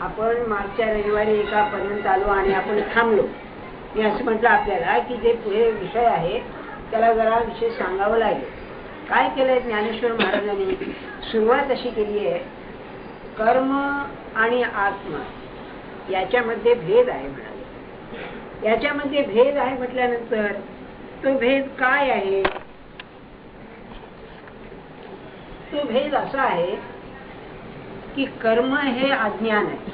आपण मागच्या रविवारी एकापर्यंत आलो आणि आपण थांबलो. मी असं म्हटलं आपल्याला की जे पुढे विषय आहे त्याला जरा विषय सांगावं लागेल. काय केलंय ज्ञानेश्वर महाराजांनी? सुरुवात अशी केली आहे, कर्म आणि आत्मा याच्यामध्ये भेद आहे म्हणाले. याच्यामध्ये भेद आहे म्हटल्यानंतर तो भेद काय आहे? तो भेद असा आहे की कर्म हे अज्ञान आहे,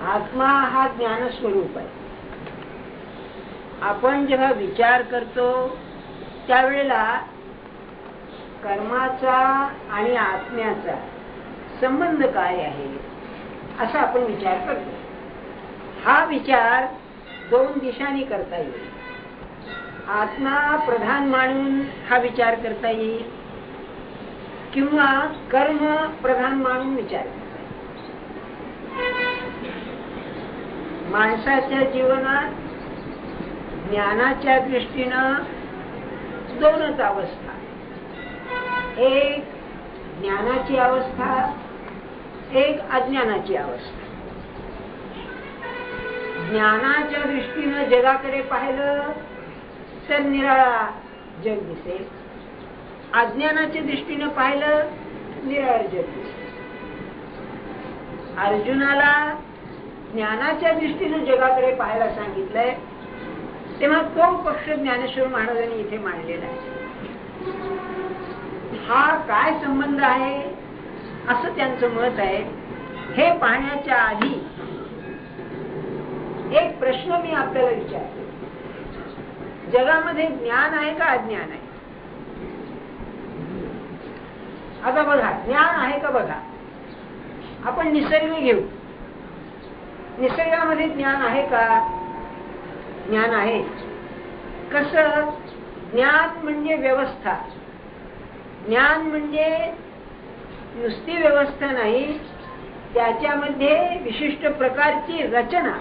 आत्मा हा ज्ञान स्वरूप आहे. आपण जेव्हा विचार करतो त्यावेळेला कर्माचा आणि आत्म्याचा संबंध काय आहे असा आपण विचार करतो. हा विचार दोन दिशांनी करता येईल. आत्मा प्रधान मानून हा विचार करता येईल किंवा कर्म प्रधान मानून विचार करता येईल. माणसाच्या जीवनात ज्ञानाच्या दृष्टीनं दोनच अवस्था, एक ज्ञानाची अवस्था, एक अज्ञानाची अवस्था. ज्ञानाच्या दृष्टीनं जगाकडे पाहिलं तर निराळा जग दिसेल, अज्ञानाच्या दृष्टीनं पाहिलं निराळ जग दिसेल. अर्जुनाला ज्ञानाच्या दृष्टीनं जगाकडे पाहायला सांगितलंय, तेव्हा तो पक्ष ज्ञानेश्वर महाराजांनी इथे मांडलेला आहे. हा काय संबंध आहे असं त्यांचं मत आहे. हे पाहण्याच्या आधी एक प्रश्न मी आपल्याला विचारतो, जगामध्ये ज्ञान आहे का अज्ञान आहे? आता बघा, ज्ञान आहे का बघा. आपण निसर्ग घेऊ, निसर्गामध्ये ज्ञान आहे का? ज्ञान आहे. कसं? ज्ञान म्हणजे व्यवस्था. ज्ञान म्हणजे नुसती व्यवस्था नाही, त्याच्यामध्ये विशिष्ट प्रकारची रचना.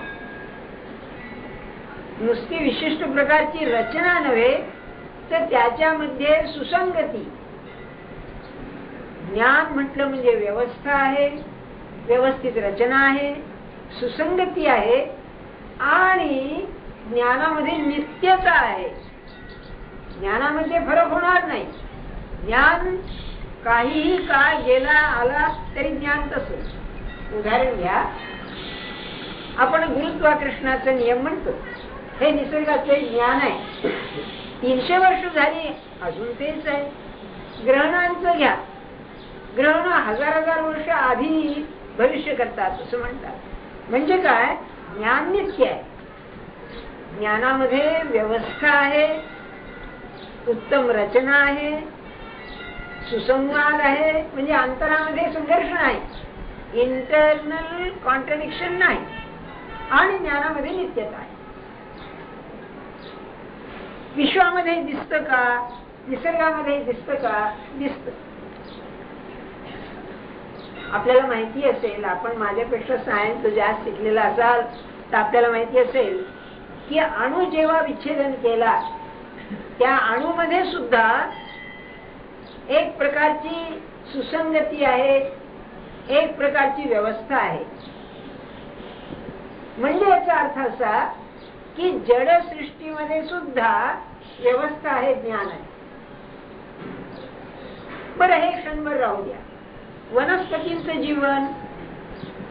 नुसती विशिष्ट प्रकारची रचना नव्हे तर त्याच्यामध्ये सुसंगती. ज्ञान म्हटलं म्हणजे व्यवस्था आहे, व्यवस्थित रचना आहे, सुसंगती आहे आणि ज्ञानामध्ये नित्यता आहे. ज्ञानामध्ये फरक होणार नाही. ज्ञान काहीही काळ गेला आला तरी ज्ञान तसंच. उदाहरण घ्या, आपण गुरुत्वाकर्षणाचा नियम म्हणतो, हे निसर्गाचे ज्ञान आहे. 300 वर्ष झाली अजून तेच आहे. ग्रहणांचं घ्या, ग्रहण हजार वर्ष आधी भविष्य करतात असं म्हणतात. म्हणजे काय? ज्ञान नित्य आहे. ज्ञानामध्ये व्यवस्था आहे, उत्तम रचना आहे, सुसंवाद आहे, म्हणजे अंतरामध्ये संघर्ष नाही, इंटरनल कॉन्ट्रडिक्शन नाही, आणि ज्ञानामध्ये नित्यता आहे. विश्वामध्ये दिसतं का? निसर्गामध्ये दिसतं का? दिसतं. आपल्याला माहिती असेल, आपण माझ्यापेक्षा सायन्स जास्त शिकलेला असाल तर आपल्याला माहिती असेल की अणु जेव्हा विच्छेदन केला त्या अणुमध्ये सुद्धा एक प्रकारची सुसंगती आहे, एक प्रकारची व्यवस्था आहे. म्हणजे याचा अर्थ असा की जड सृष्टीमध्ये सुद्धा व्यवस्था आहे, ज्ञान आहे. बरं, हे क्षणभर राहू द्या. वनस्पतींचं जीवन,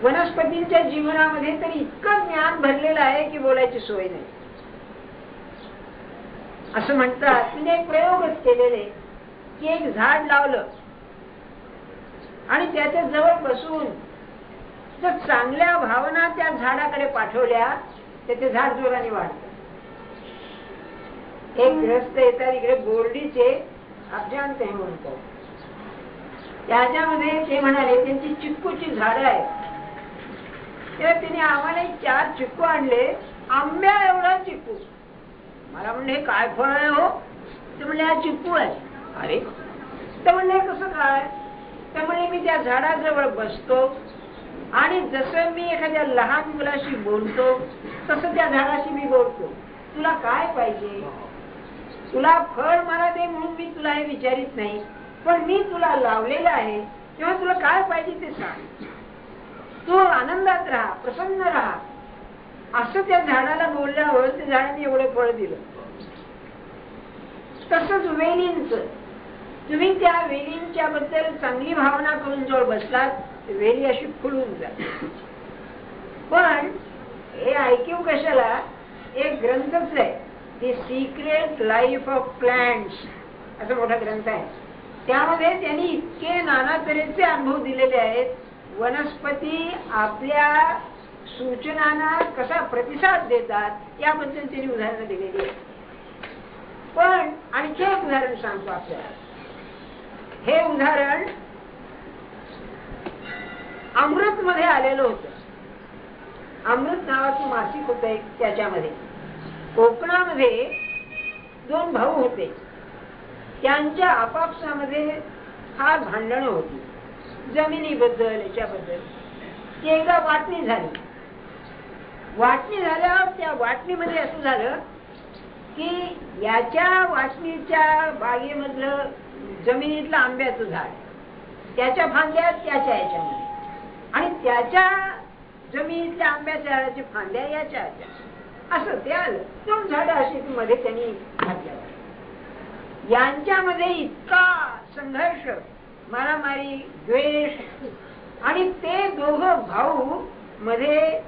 वनस्पतींच्या जीवनामध्ये तर इतकं ज्ञान भरलेलं आहे की बोलायची सोय नाही. असं म्हणतात, म्हणजे एक प्रयोगच केलेले की एक झाड लावलं आणि त्याच्या जवळ बसून जर चांगल्या भावना त्या झाडाकडे पाठवल्या तर ते झाड जोराने वाढतं. एक ग्रस्त येतात इकडे बोर्डीचे अभ्यांत हे म्हणतो, त्याच्यामध्ये ते म्हणाले त्यांची चिक्कूची झाडं आहेत. तेव्हा तिने आम्हाला 4 चिक्कू आणले, आंब्या एवढा चिक्कू. मला म्हणले हे काय फळ आहे हो? ते म्हणले हा चिक्कू आहे. अरे, तर म्हणले कसं काय? तर म्हणे मी त्या झाडाजवळ बसतो आणि जसं मी एखाद्या लहान मुलाशी बोलतो तसं त्या झाडाशी मी बोलतो. तुला काय पाहिजे? तुला फळ मला दे म्हणून मी तुला हे विचारित नाही, पण मी तुला लावलेलं आहे तेव्हा तुला काय पाहिजे ते सांग. तू आनंदात राहा, प्रसन्न राहा, असं त्या झाडाला बोलल्यावर त्या झाडाने एवढं फळ दिलं. तसंच वेलींच, तुम्ही त्या वेलींच्या बद्दल चांगली भावना करून जवळ बसलात, वेली अशी फुलून जाते. पण हे ऐकू कशाला, एक ग्रंथच आहे, दी सिक्रेट लाईफ ऑफ प्लांट्स असा मोठा ग्रंथ आहे. त्यामध्ये त्यांनी इतके नाना तऱ्हेचे अनुभव दिलेले आहेत. वनस्पती आपल्या सूचनांना कसा प्रतिसाद देतात याबद्दल त्यांनी उदाहरणं दिलेली आहेत. पण आणखी एक उदाहरण सांगतो आपल्याला. हे उदाहरण अमृत मध्ये आलेलं होतं. अमृत नावाचं मासिक होतं एक, त्याच्यामध्ये कोकणामध्ये दोन भाऊ होते. त्यांच्या आपापसामध्ये फार भांडणं होती जमिनीबद्दल, याच्याबद्दल. ती एकदा वाटणी झाली. वाटणी झाल्यावर त्या वाटणीमध्ये असं झालं की याच्या वाटणीच्या बागेमधलं जमिनीतलं आंब्याचं झाड, त्याच्या फांद्या त्याच्या याच्यामध्ये, आणि त्याच्या जमिनीतल्या आंब्याच्या झाडाच्या फांद्या याच्या असं ते आलं. दोन झाडं अशी मध्ये त्यांनी घातल्या. यांच्यामध्ये इतका संघर्ष, मारामारी, द्वेष, आणि ते दोघं भाऊ मध्ये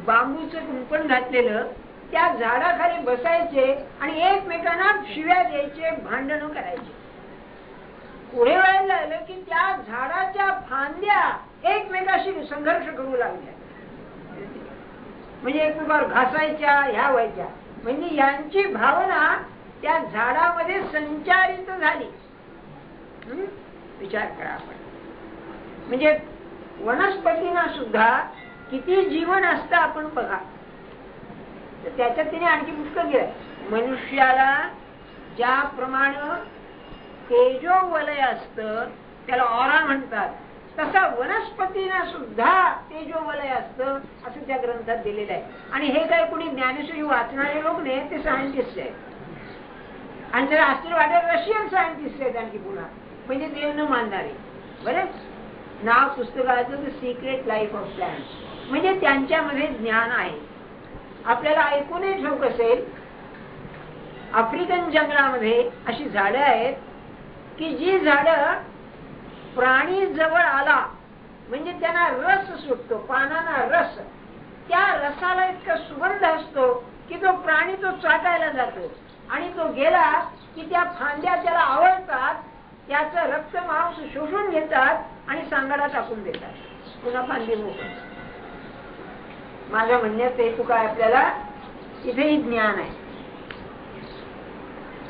बांबूचं कुंपण घातलेलं, त्या झाडाखाली बसायचे आणि एकमेकांना शिव्या द्यायचे, भांडणं करायचे. पुढे वेळेला आलं की त्या झाडाच्या फांद्या एकमेकाशी संघर्ष करू लागल्या, म्हणजे एकमेकावर घासायच्या, ह्या व्हायच्या. म्हणजे यांची भावना त्या झाडामध्ये संचारित झाली. विचार करा आपण. म्हणजे वनस्पतींना सुद्धा किती जीवन असतं आपण बघा. तर त्याच्यात तिने आणखी पुस्तक केलं. मनुष्याला ज्याप्रमाणे तेजोवलय असतं, त्याला ऑरा म्हणतात, तसा वनस्पतींना सुद्धा तेजोवलय असतं, असं त्या ग्रंथात दिलेलं आहे. आणि हे काय कोणी ज्ञानेश्वरी वाचणारे लोक नाही, ते सायंटिस्ट आहेत. आणि जर आश्चर्य वाटेल, रशियन सायंटिस्ट आहेत आणखी पुन्हा, म्हणजे देव न मानणारे. बरं, नाव पुस्तकाचं the secret life of plants. म्हणजे त्यांच्यामध्ये ज्ञान आहे. आपल्याला ऐकूनही ठाऊक असेल, आफ्रिकन जंगलामध्ये अशी झाडं आहेत की जी झाडं प्राणी जवळ आला म्हणजे त्यांना रस सुटतो, पानांना रस, त्या रसाला इतका सुगंध असतो की तो प्राणी तो चाटायला जातो, आणि तो गेला की त्या फांद्या त्याला आवडतात, त्याचं रक्त मांस शोषून घेतात आणि सांगाडा टाकून देतात, पुन्हा फांदी मोकळी. माझ्या म्हणण्याचा हेतू काय, आपल्याला इथेही ज्ञान आहे.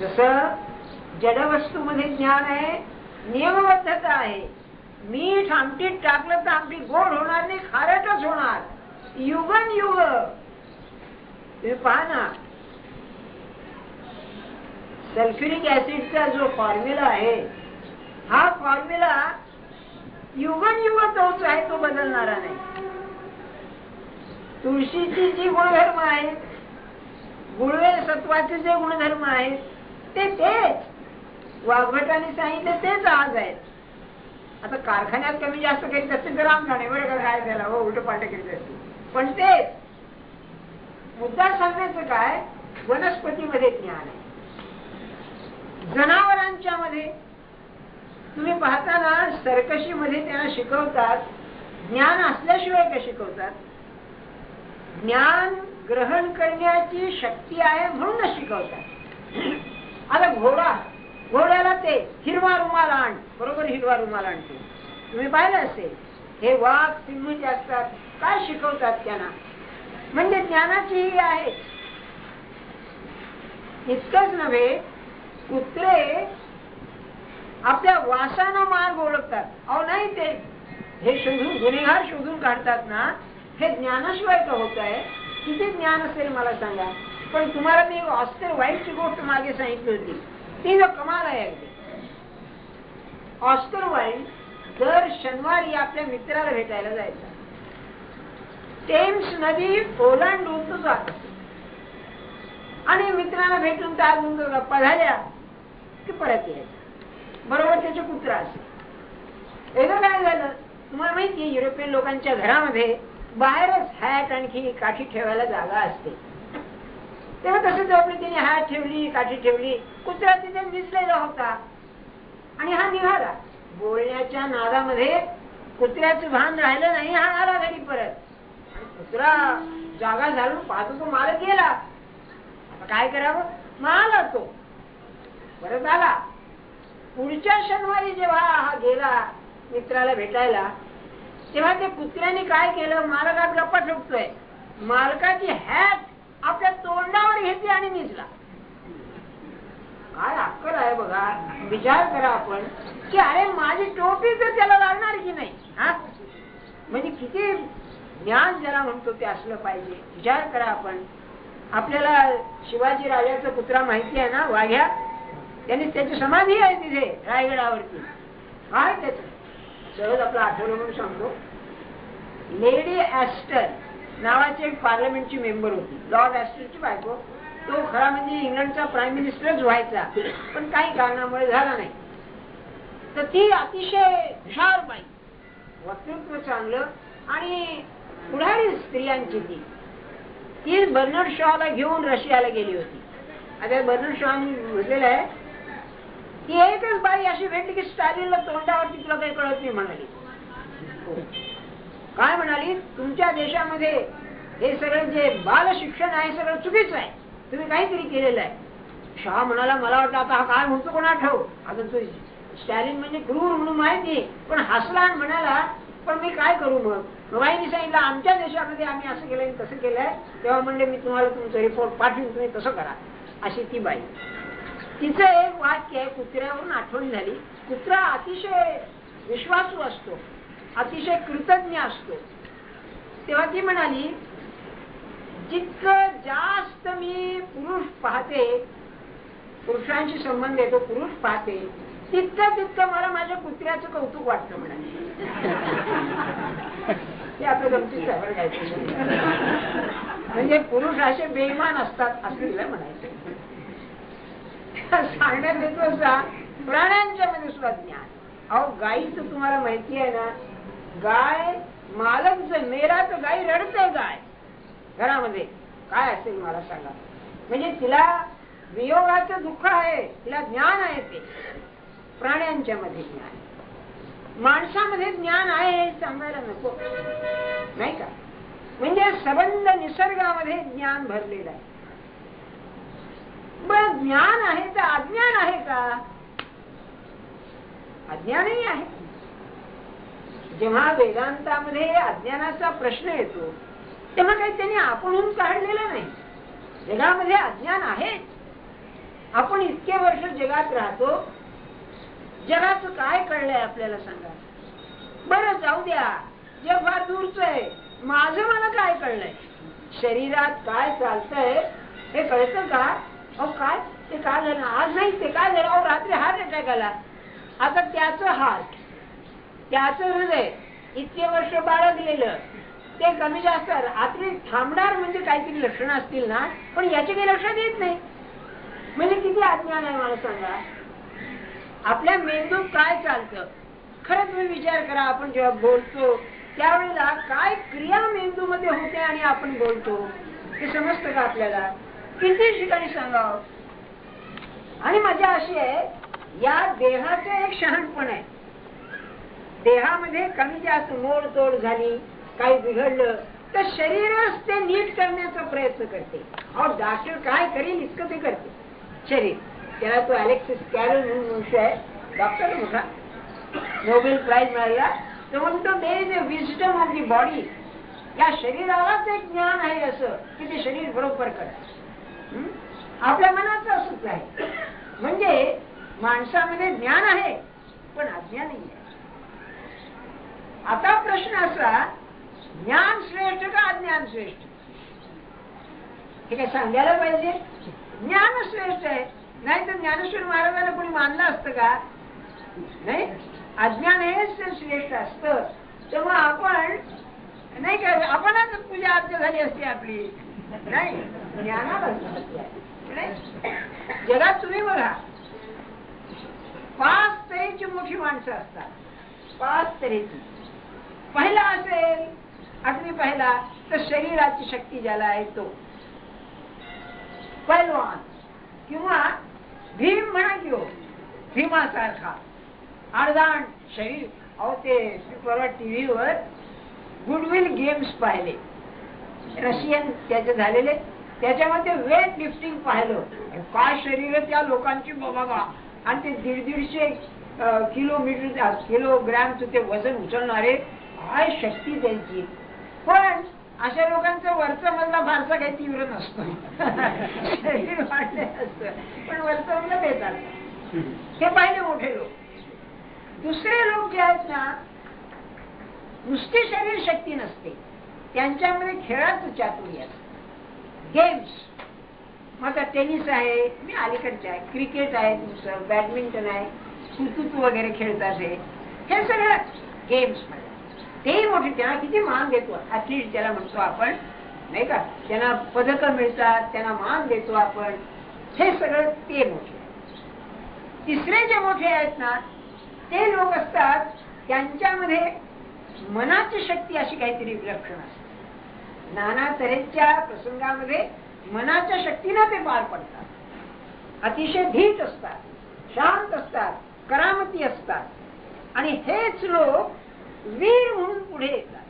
जसं जडवस्तूमध्ये ज्ञान आहे, नियमबद्धता आहे. मीठ आमटीत टाकलं तर आमटी गोड होणार नाही, खारटच होणार, युगन युग. तुम्ही पहा ना, सल्फ्युरिक ऍसिडचा जो फॉर्म्युला आहे, हा फॉर्म्युला युगन युग तोच आहे, तो बदलणारा नाही. तुळशीची जी गुणधर्म आहेत, गुळवे सत्वाचे जे गुणधर्म आहेत, ते तेच वाघभटाने सांगितले, तेच आज आहेत. आता कारखान्यात कमी जास्त करीत असते तर राम जाणे, बरं का, काय झाला हो, उलट पालट करीत असते, पण तेच. मुद्दा सांगण्याचं काय, वनस्पतीमध्ये ज्ञान आहे. जनावरांच्या मध्ये तुम्ही पाहताना सर्कशीमध्ये त्यांना शिकवतात, ज्ञान असल्याशिवाय का शिकवतात? ज्ञान ग्रहण करण्याची शक्ती आहे म्हणूनच शिकवतात. आता घोड्याला ते हिरवा रुमाल आण, बरोबर हिरवा रुमाल आणतो. तुम्ही पाहिलं असेल, हे वाघ सिंह जे असतात, काय शिकवतात त्यांना, म्हणजे ज्ञानाची ही आहे. इतकंच नव्हे, कुत्रे आपल्या वासानं मार्ग ओळखतात. अहो नाही, ते हे शोधून, गुन्हेगार शोधून काढतात ना, हे ज्ञानाशिवाय का होत आहे? किती ज्ञान असेल मला सांगा. पण तुम्हाला मी ऑस्कर वाईल्डची गोष्ट मागे सांगितली होती, ती जो कमाल आहे अगदी. ऑस्कर वाईल्ड दर शनिवारी आपल्या मित्राला भेटायला जायचा. टेम्स नदी ओलांडून जात असे, आणि मित्राला भेटून त्या गप्पा झाल्या की परत यायचं. बरोबर त्याचे कुत्रा असे. एकदा काय झालं, तुम्हाला माहितीये युरोपियन लोकांच्या घरामध्ये बाहेरच हॅट आणखी काठी ठेवायला जागा असते. तेव्हा तसं आपली तिने हॅट ठेवली, काठी ठेवली, कुत्रा तिथे निजलेला होता आणि हा निघाला. बोलण्याच्या नादामध्ये कुत्र्याचं भान राहिलं नाही, हा आला घरी परत. कुत्रा जागा झाडून पाहतो तो मालक गेला. आता काय करावं, मग आला तो परत आला. पुढच्या शनिवारी जेव्हा हा गेला मित्राला भेटायला, तेव्हा ते कुत्र्याने काय केलं, मालकात गप्पा ठोकतोय, मालकाची हॅट आपल्या तोंडावर घेतली आणि निजला. काय अक्कल आहे बघा. विचार करा आपण की अरे माझी टोपी तर त्याला लागणार की नाही. हा म्हणजे किती ज्ञान ज्याला म्हणतो ते असलं पाहिजे. विचार करा आपण. आपल्याला शिवाजी राजाचा कुत्रा माहिती आहे ना, वाघ्या. त्यांनी त्याची समाधी आहे तिथे रायगडावरती. काय त्याच सहज आपलं आठवलं म्हणून सांगतो. लेडी ॲस्टर नावाची एक पार्लमेंटची मेंबर होती, लॉर्ड ॲस्टरची बायको. तो खरा म्हणजे इंग्लंडचा प्राईम मिनिस्टरच व्हायचा, पण काही कारणामुळे झाला नाही. तर ती अतिशय हुशार बाई, वक्तृत्व चांगलं आणि पुढारी स्त्रियांची. ती बर्नर्ड शॉला घेऊन रशियाला गेली होती. आता बर्नर्ड शॉनी म्हटलेलं आहे ती एकच बाई अशी भेटली की स्टॅलिनला तोंडावरती तुला काही कळत नाही म्हणाली. काय म्हणाली, तुमच्या देशामध्ये हे सगळं जे बाल शिक्षण आहे सगळं चुकीचं आहे, तुम्ही काहीतरी केलेलं आहे. शहा म्हणाला मला वाटलं आता हा काय म्हणतो कोणा ठाऊ. आता तो स्टॅलिन म्हणजे क्रूर म्हणून माहिती, पण हसला आणि म्हणाला पण मी काय करू. मग बाईंनी सांगितलं आमच्या देशामध्ये आम्ही असं केलंय तसं केलंय. तेव्हा म्हणले मी तुम्हाला तुमचं रिपोर्ट पाठवून तुम्ही तसं करा. अशी ती बाई. तिचं एक वाक्य आहे, कुत्र्यावरून आठवण झाली. कुत्रा अतिशय विश्वासू असतो, अतिशय कृतज्ञ असतो. तेव्हा ती म्हणाली जितकं जास्त मी पुरुष पाहते, पुरुषांशी संबंध येतो, पुरुष पाहते, तितकं तितकं मला माझ्या कुत्र्याचं कौतुक वाटतं म्हणाले. ते आपलं गमतीच म्हणजे पुरुष असे बेईमान असतात असं तिला म्हणायचं. सांगण्यात येतो असा प्राण्यांच्या मध्ये सुद्धा ज्ञान. अहो गाईचं तुम्हाला माहिती आहे ना, गाय मालक जर मेला तर गाई रडते. गाय घरामध्ये काय असेल मला सांगा. म्हणजे तिला वियोगाचं दुःख आहे, तिला ज्ञान आहे. ते प्राण्यांच्या मध्ये ज्ञान. माणसामध्ये ज्ञान आहे हे सांगायला नको नाही का. म्हणजे सबंध निसर्गामध्ये ज्ञान भरलेलं आहे. पण ज्ञान आहे तर अज्ञान आहे का. अज्ञानही आहे. जेव्हा वेदांतामध्ये अज्ञानाचा प्रश्न येतो तेव्हा काही त्यांनी आपणहून काढलेलं नाही. जगामध्ये अज्ञान आहे. आपण इतके वर्ष जगात राहतो, जगाचं काय कळलंय आपल्याला सांगा बरं. जाऊ द्या, जग फार दूरच आहे. माझं मला काय कळलंय, शरीरात काय चालतंय हे कळतं का. अहो काय ते काय झालं, आज नाही ते काय झालं, अहो रात्री हार्ट अटॅक आला. आता त्याचं हार्ट, त्याचं हृदय इतके वर्ष बाळगलेलं ते कमी जास्त रात्री थांबणार म्हणजे काहीतरी लक्षणं असतील ना, पण याची काही लक्षात येत नाही. म्हणजे किती अज्ञान आहे मला सांगा. आपल्या मेंदूत काय चालतं खरं तुम्ही विचार करा. आपण जेव्हा बोलतो त्यावेळेला काय क्रिया मेंदू मध्ये होते आणि आपण बोलतो हे समजतं का आपल्याला. किती ठिकाणी सांगावं. आणि मजा अशी आहे, या देहाचं एक शहाणपण आहे. देहामध्ये कमी जास्त मोडतोड झाली, काही बिघडलं तर शरीरच ते नीट करण्याचा प्रयत्न करते. अहो डॉक्टर काय करेल इतकं ते करते शरीर. त्याला तो अलेक्सिस कॅरल म्हणून मनुष्य आहे, डॉक्टर मोठा, नोबेल प्राइज मिळाला. तो म्हणतो there is a wisdom of the body. या शरीरालाच एक ज्ञान आहे असं की ते शरीर बरोबर करा. आपल्या मनाचं असंच आहे. म्हणजे माणसामध्ये ज्ञान आहे पण अज्ञानही आहे. आता प्रश्न असा, ज्ञान श्रेष्ठ का अज्ञान श्रेष्ठ. हे काय सांगायला पाहिजे. ज्ञान श्रेष्ठ आहे, नाही तर ज्ञानेश्वर महाराजांना कोणी मानलं असतं का. नाही, अज्ञान हेच श्रेष्ठ असतं. तेव्हा आपण नाही का, आपणच पूजा अर्चा झाली असते आपली. नाही, ज्ञानाला जगात तुम्ही बघा 5 तऱ्हेची मोठी माणसं असतात. 5 तऱ्हेची. पहिला असेल, अगदी पहिला, तर शरीराची शक्ती ज्याला आहे तो पैलवान किंवा भीम म्हणा की हो, भीमासारखा अर्धाण शरीर. अहो ते परवा टीव्हीवर गुडविल गेम्स पाहिले, रशियन त्याचे झालेले, त्याच्यामध्ये वेट लिफ्टिंग पाहिलं. काय शरीर त्या लोकांची बाबा, आणि ते 150 किलोग्रॅमचं ते वजन उचलणारे, काय शक्ती त्यांची. पण अशा लोकांचं वरचं मधला फारसा काही तीव्र नसतो. शरीर वाढले असतं पण वरचं मधलं ते चालतं. हे पाहिले मोठे लोक. दुसरे लोक जे आहेत ना, नुसती शरीर शक्ती नसते, त्यांच्यामध्ये खेळाचं चातुर्य असतं. गेम्स, मग टेनिस आहे, मी अलीकडचे आहे, क्रिकेट आहे, तुमचं बॅडमिंटन आहे, सुतुतू वगैरे खेळतात, हे सगळं गेम्स मध्ये तेही मोठे. त्यांना किती मान देतो, ऍथलीट ज्याला म्हणतो आपण, नाही का, त्यांना पदकं मिळतात, त्यांना मान देतो आपण, हे सगळं ते मोठे. तिसरे जे मोठे आहेत ना, ते लोक असतात त्यांच्यामध्ये मनाची शक्ती अशी काहीतरी विलक्षण असते. नाना तऱ्हेच्या प्रसंगामध्ये मनाच्या शक्तीने ते पार पडतात. अतिशय धीट असतात, शांत असतात, करामती असतात, आणि हेच लोक वीर म्हणून पुढे येतात.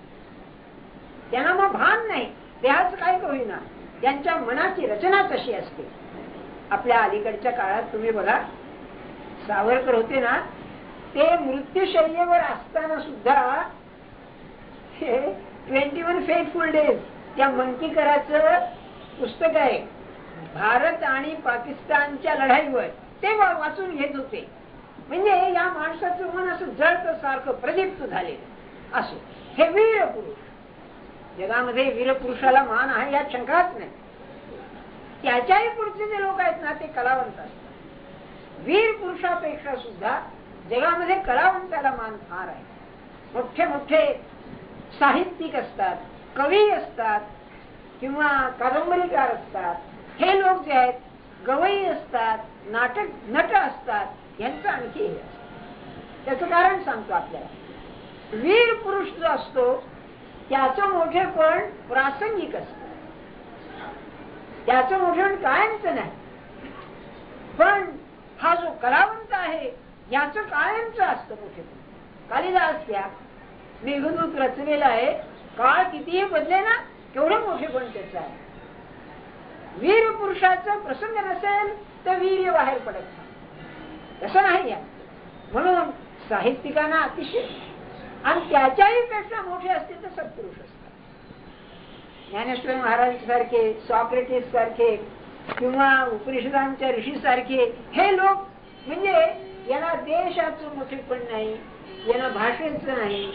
त्यांना मग भान नाही देहाचं काय होईना, त्यांच्या मनाची रचना तशी असते. आपल्या अलीकडच्या काळात तुम्ही बघा, सावरकर होते ना, ते मृत्यूशय्येवर असताना सुद्धा 21 फेथफुल डेज त्या मंकीकराचं पुस्तक आहे, भारत आणि पाकिस्तानच्या लढाईवर, ते वाचून घेत होते. म्हणजे या माणसाचं मन असं जळत सारखं प्रदीप्त झाले. असो, हे वीर पुरुष. जगामध्ये वीर पुरुषाला मान आहे यात शंकाच नाही. त्याच्याही पुढचे जे लोक आहेत ना, ते कलावंत असतात. वीर पुरुषापेक्षा सुद्धा जगामध्ये कलावंताला मान फार आहे. मोठे मोठे साहित्यिक असतात, कवी असतात, किंवा कादंबरीकार असतात. हे लोक जे आहेत, गवई असतात, नाटक नट असतात, यांचं आणखी हे असतं. त्याचं कारण सांगतो आपल्याला. वीर पुरुष जो असतो त्याचं मोठेपण प्रासंगिक असतं, त्याचं मोठेपण कायमचं नाही. पण हा जो कलावंत आहे याचं कायमचं असतं मोठेपण. कालिदास त्या मेघदूत रचलेला आहे, काळ कितीही बदले ना, केवढं मोठेपण त्याचं आहे. वीर पुरुषाचा प्रसंग नसेल तर वीर्य बाहेर पडत नाही, तसं नाही आहे. म्हणून साहित्यिकांना अतिशय, आणि त्याच्याही पेक्षा मोठे असतील तर सत्पुरुष असतात. ज्ञानेश्वर महाराज सारखे, सॉक्रेटिस सारखे, किंवा उपनिषदांच्या ऋषी सारखे हे लोक, म्हणजे यांना देशाचं मोठेपण नाही, यांना भाषेचं नाही,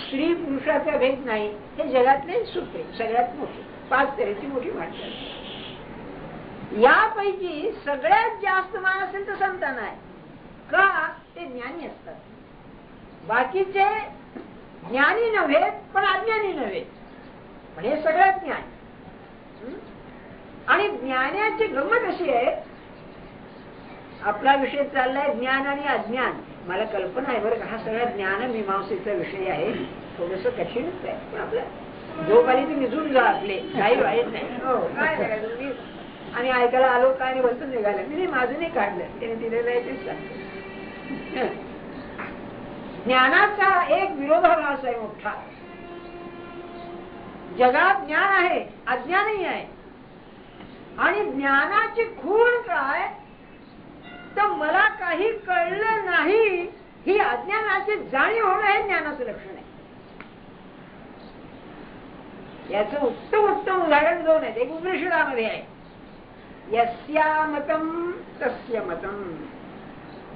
स्त्री पुरुषाचा भेद नाही. हे जगातले सुप्रे सगळ्यात मोठे 5 तऱ्हेची मोठी माणसं. यापैकी सगळ्यात जास्त मान असेल तर संतांना आहे. का? ते ज्ञानी असतात. बाकीचे ज्ञानी नव्हे पण अज्ञानी नव्हे, पण हे सगळ्यात ज्ञान. आणि ज्ञानाची गंमत अशी आहे, आपला विषय चाललाय ज्ञान आणि अज्ञान. मला कल्पना आहे बरं का, हा सगळा ज्ञान मीमांसेचा विषय आहे, थोडस कठीणच आहे, पण आपला जो काही ते निजून जा आपले काही वाईट नाही. हो, काय करायचं मी, आणि ऐकायला आलो काय आणि बसून निघालं. मी माझं नाही काढलं, त्याने दिलेलं आहे तेच सांगतो. ज्ञानाचा एक विरोधाभास आहे मोठा. जगात ज्ञान आहे, अज्ञानही आहे. आणि ज्ञानाची खूण काय, तर मला काही कळलं नाही ही अज्ञानाची जाणीव होणं हे ज्ञानाचं लक्षण आहे. याचं उत्तम उत्तम उदाहरण 2 आहेत. एक उपनिषदामध्ये आहे, यस्या मतम तस्य मतम.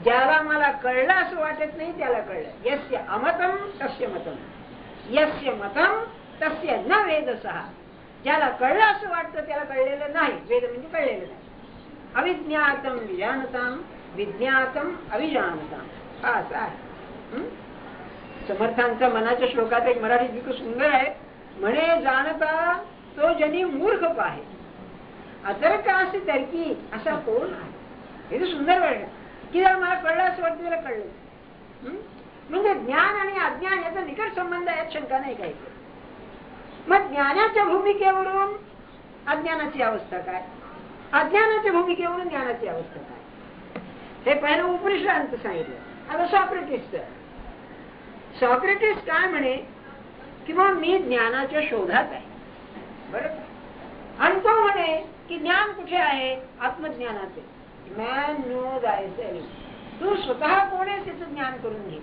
ज्याला मला कळलं असं वाटत नाही त्याला कळलं. यस्य अमतम तस्य मतम, यस्य मतम तस्य न वेदसः. ज्याला कळलं असं वाटतं त्याला कळलेलं नाही. वेद म्हणजे कळलेलं नाही. अविज्ञातम विजानताम, विज्ञातम अविजानताम, हा असं आहे. समर्थांच्या मनाच्या श्लोकात एक मराठी गीत सुंदर आहे, म्हणे जाणता तो जनी मूर्ख पाहे, अतर्कासी तर्की असा कोण आहे. हे सुंदर वर्णन की जर मला कळलं असं वाटतं त्याला कळलं. म्हणजे ज्ञान आणि अज्ञान याचा निकट संबंध यात शंका नाही काही. मग ज्ञानाच्या भूमिकेवरून अज्ञानाची अवस्था काय, अज्ञानाच्या भूमिकेवरून ज्ञानाची अवस्था काय, हे पहिलं उपनिषदांत सांगितलं. आता सॉक्रेटिस काय म्हणे की मग मी ज्ञानाच्या शोधात आहे, बरोबर. आणि तो म्हणे की ज्ञान कुठे आहे, आत्मज्ञानाचे. मॅन नो थायसेल्फ, तू स्वतः कोण आहे त्याचं ज्ञान करून घे.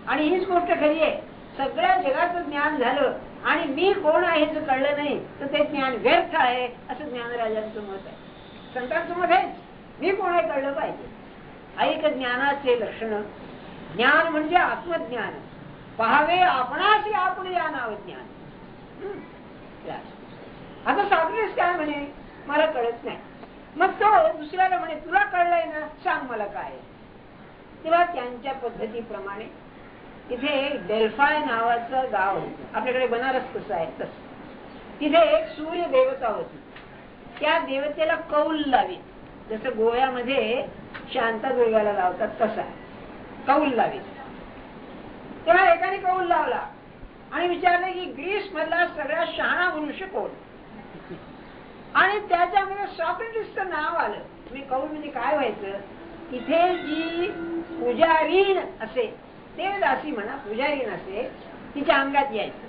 आणि हीच गोष्ट खरी आहे, सगळ्या जगाचं ज्ञान झालं आणि मी कोण आहे हे कळलं नाही तर ते ज्ञान व्यर्थ आहे, असं ज्ञानराजांचं मत आहे. संतांचं मत आहे मी कोण आहे कळलं पाहिजे. ऐक ज्ञानाचे लक्षण, ज्ञान म्हणजे आत्मज्ञान, पहावे आपणाशी आपण या नाव ज्ञान. आता सॉक्रेटिस काय म्हणे, मला कळत नाही. मग तो दुसऱ्याला म्हणे तुला कळलंय ना, सांग मला काय. तेव्हा त्यांच्या पद्धतीप्रमाणे तिथे डेल्फाय नावाचं गाव होतं, आपल्याकडे बनारस कसं आहे तसं. तिथे एक सूर्य देवता होती, त्या देवतेला कौल लावी, जसं गोव्यामध्ये शांतादुर्गाला लावतात तसा कौल लावी. तेव्हा एकाने कौल लावला आणि विचारलं की ग्रीस मधला सगळ्यात शहाणा मनुष्य कोण, आणि त्याच्यामध्ये सॉक्रेटिसचं नाव आलं. मी कौल म्हणजे काय व्हायचं, तिथे जी पुजारीण असे, देवदासी म्हणा, पुजारीण असे, तिच्या अंगात यायचं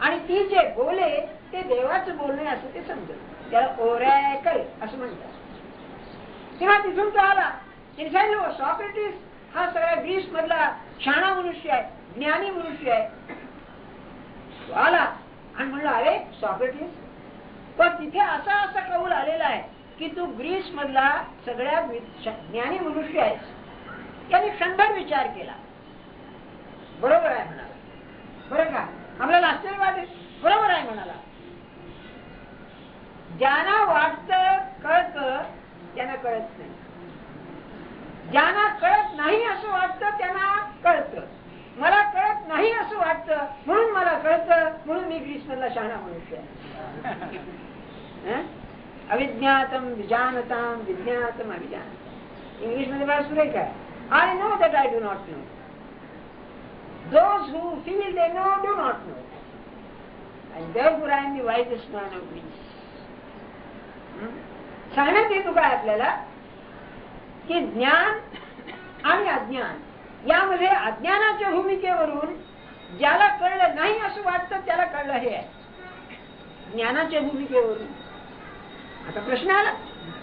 आणि ती जे बोले ते देवाचं बोलणे असं ते समजत, त्याला ओरॅकल असं म्हणतात. तेव्हा तिथून तो आला, तिने सांगितलं सॉक्रेटिस हा सगळ्या ग्रीस मधला शहाणा मनुष्य आहे, ज्ञानी मनुष्य आहे. तो आला आणि म्हणला अरे सॉक्रेटिस, पण तिथे असा असा कौल आलेला आहे की तू ग्रीस मधला सगळ्यात ज्ञानी मनुष्य आहेस. त्याने क्षणभर विचार केला, बरोबर आहे म्हणाला. बरं का, आपल्याला आश्चर्य वाटेल, बरोबर आहे म्हणाला. ज्यांना वाटतं कळतं त्यांना कळत नाही, ज्यांना कळत नाही असं वाटतं त्यांना कळतं. मला कळत नाही असं वाटतं म्हणून मला कळतं, म्हणून मी ग्रीस मधला शहाणा मनुष्य आहे. अविज्ञातम विजानताम विज्ञातम अविजानतम. इंग्लिश मध्ये फार सुरेख आहे. I know that I do not know. Those who feel they know do not know, and therefore I am the wisest man of Greece. सांगण्यात येतो काय आपल्याला की ज्ञान आणि अज्ञान यामध्ये अज्ञानाच्या भूमिकेवरून ज्याला कळलं नाही असं वाटतं त्याला कळलं हे आहे, ज्ञानाच्या भूमिकेवरून. आता प्रश्न आला,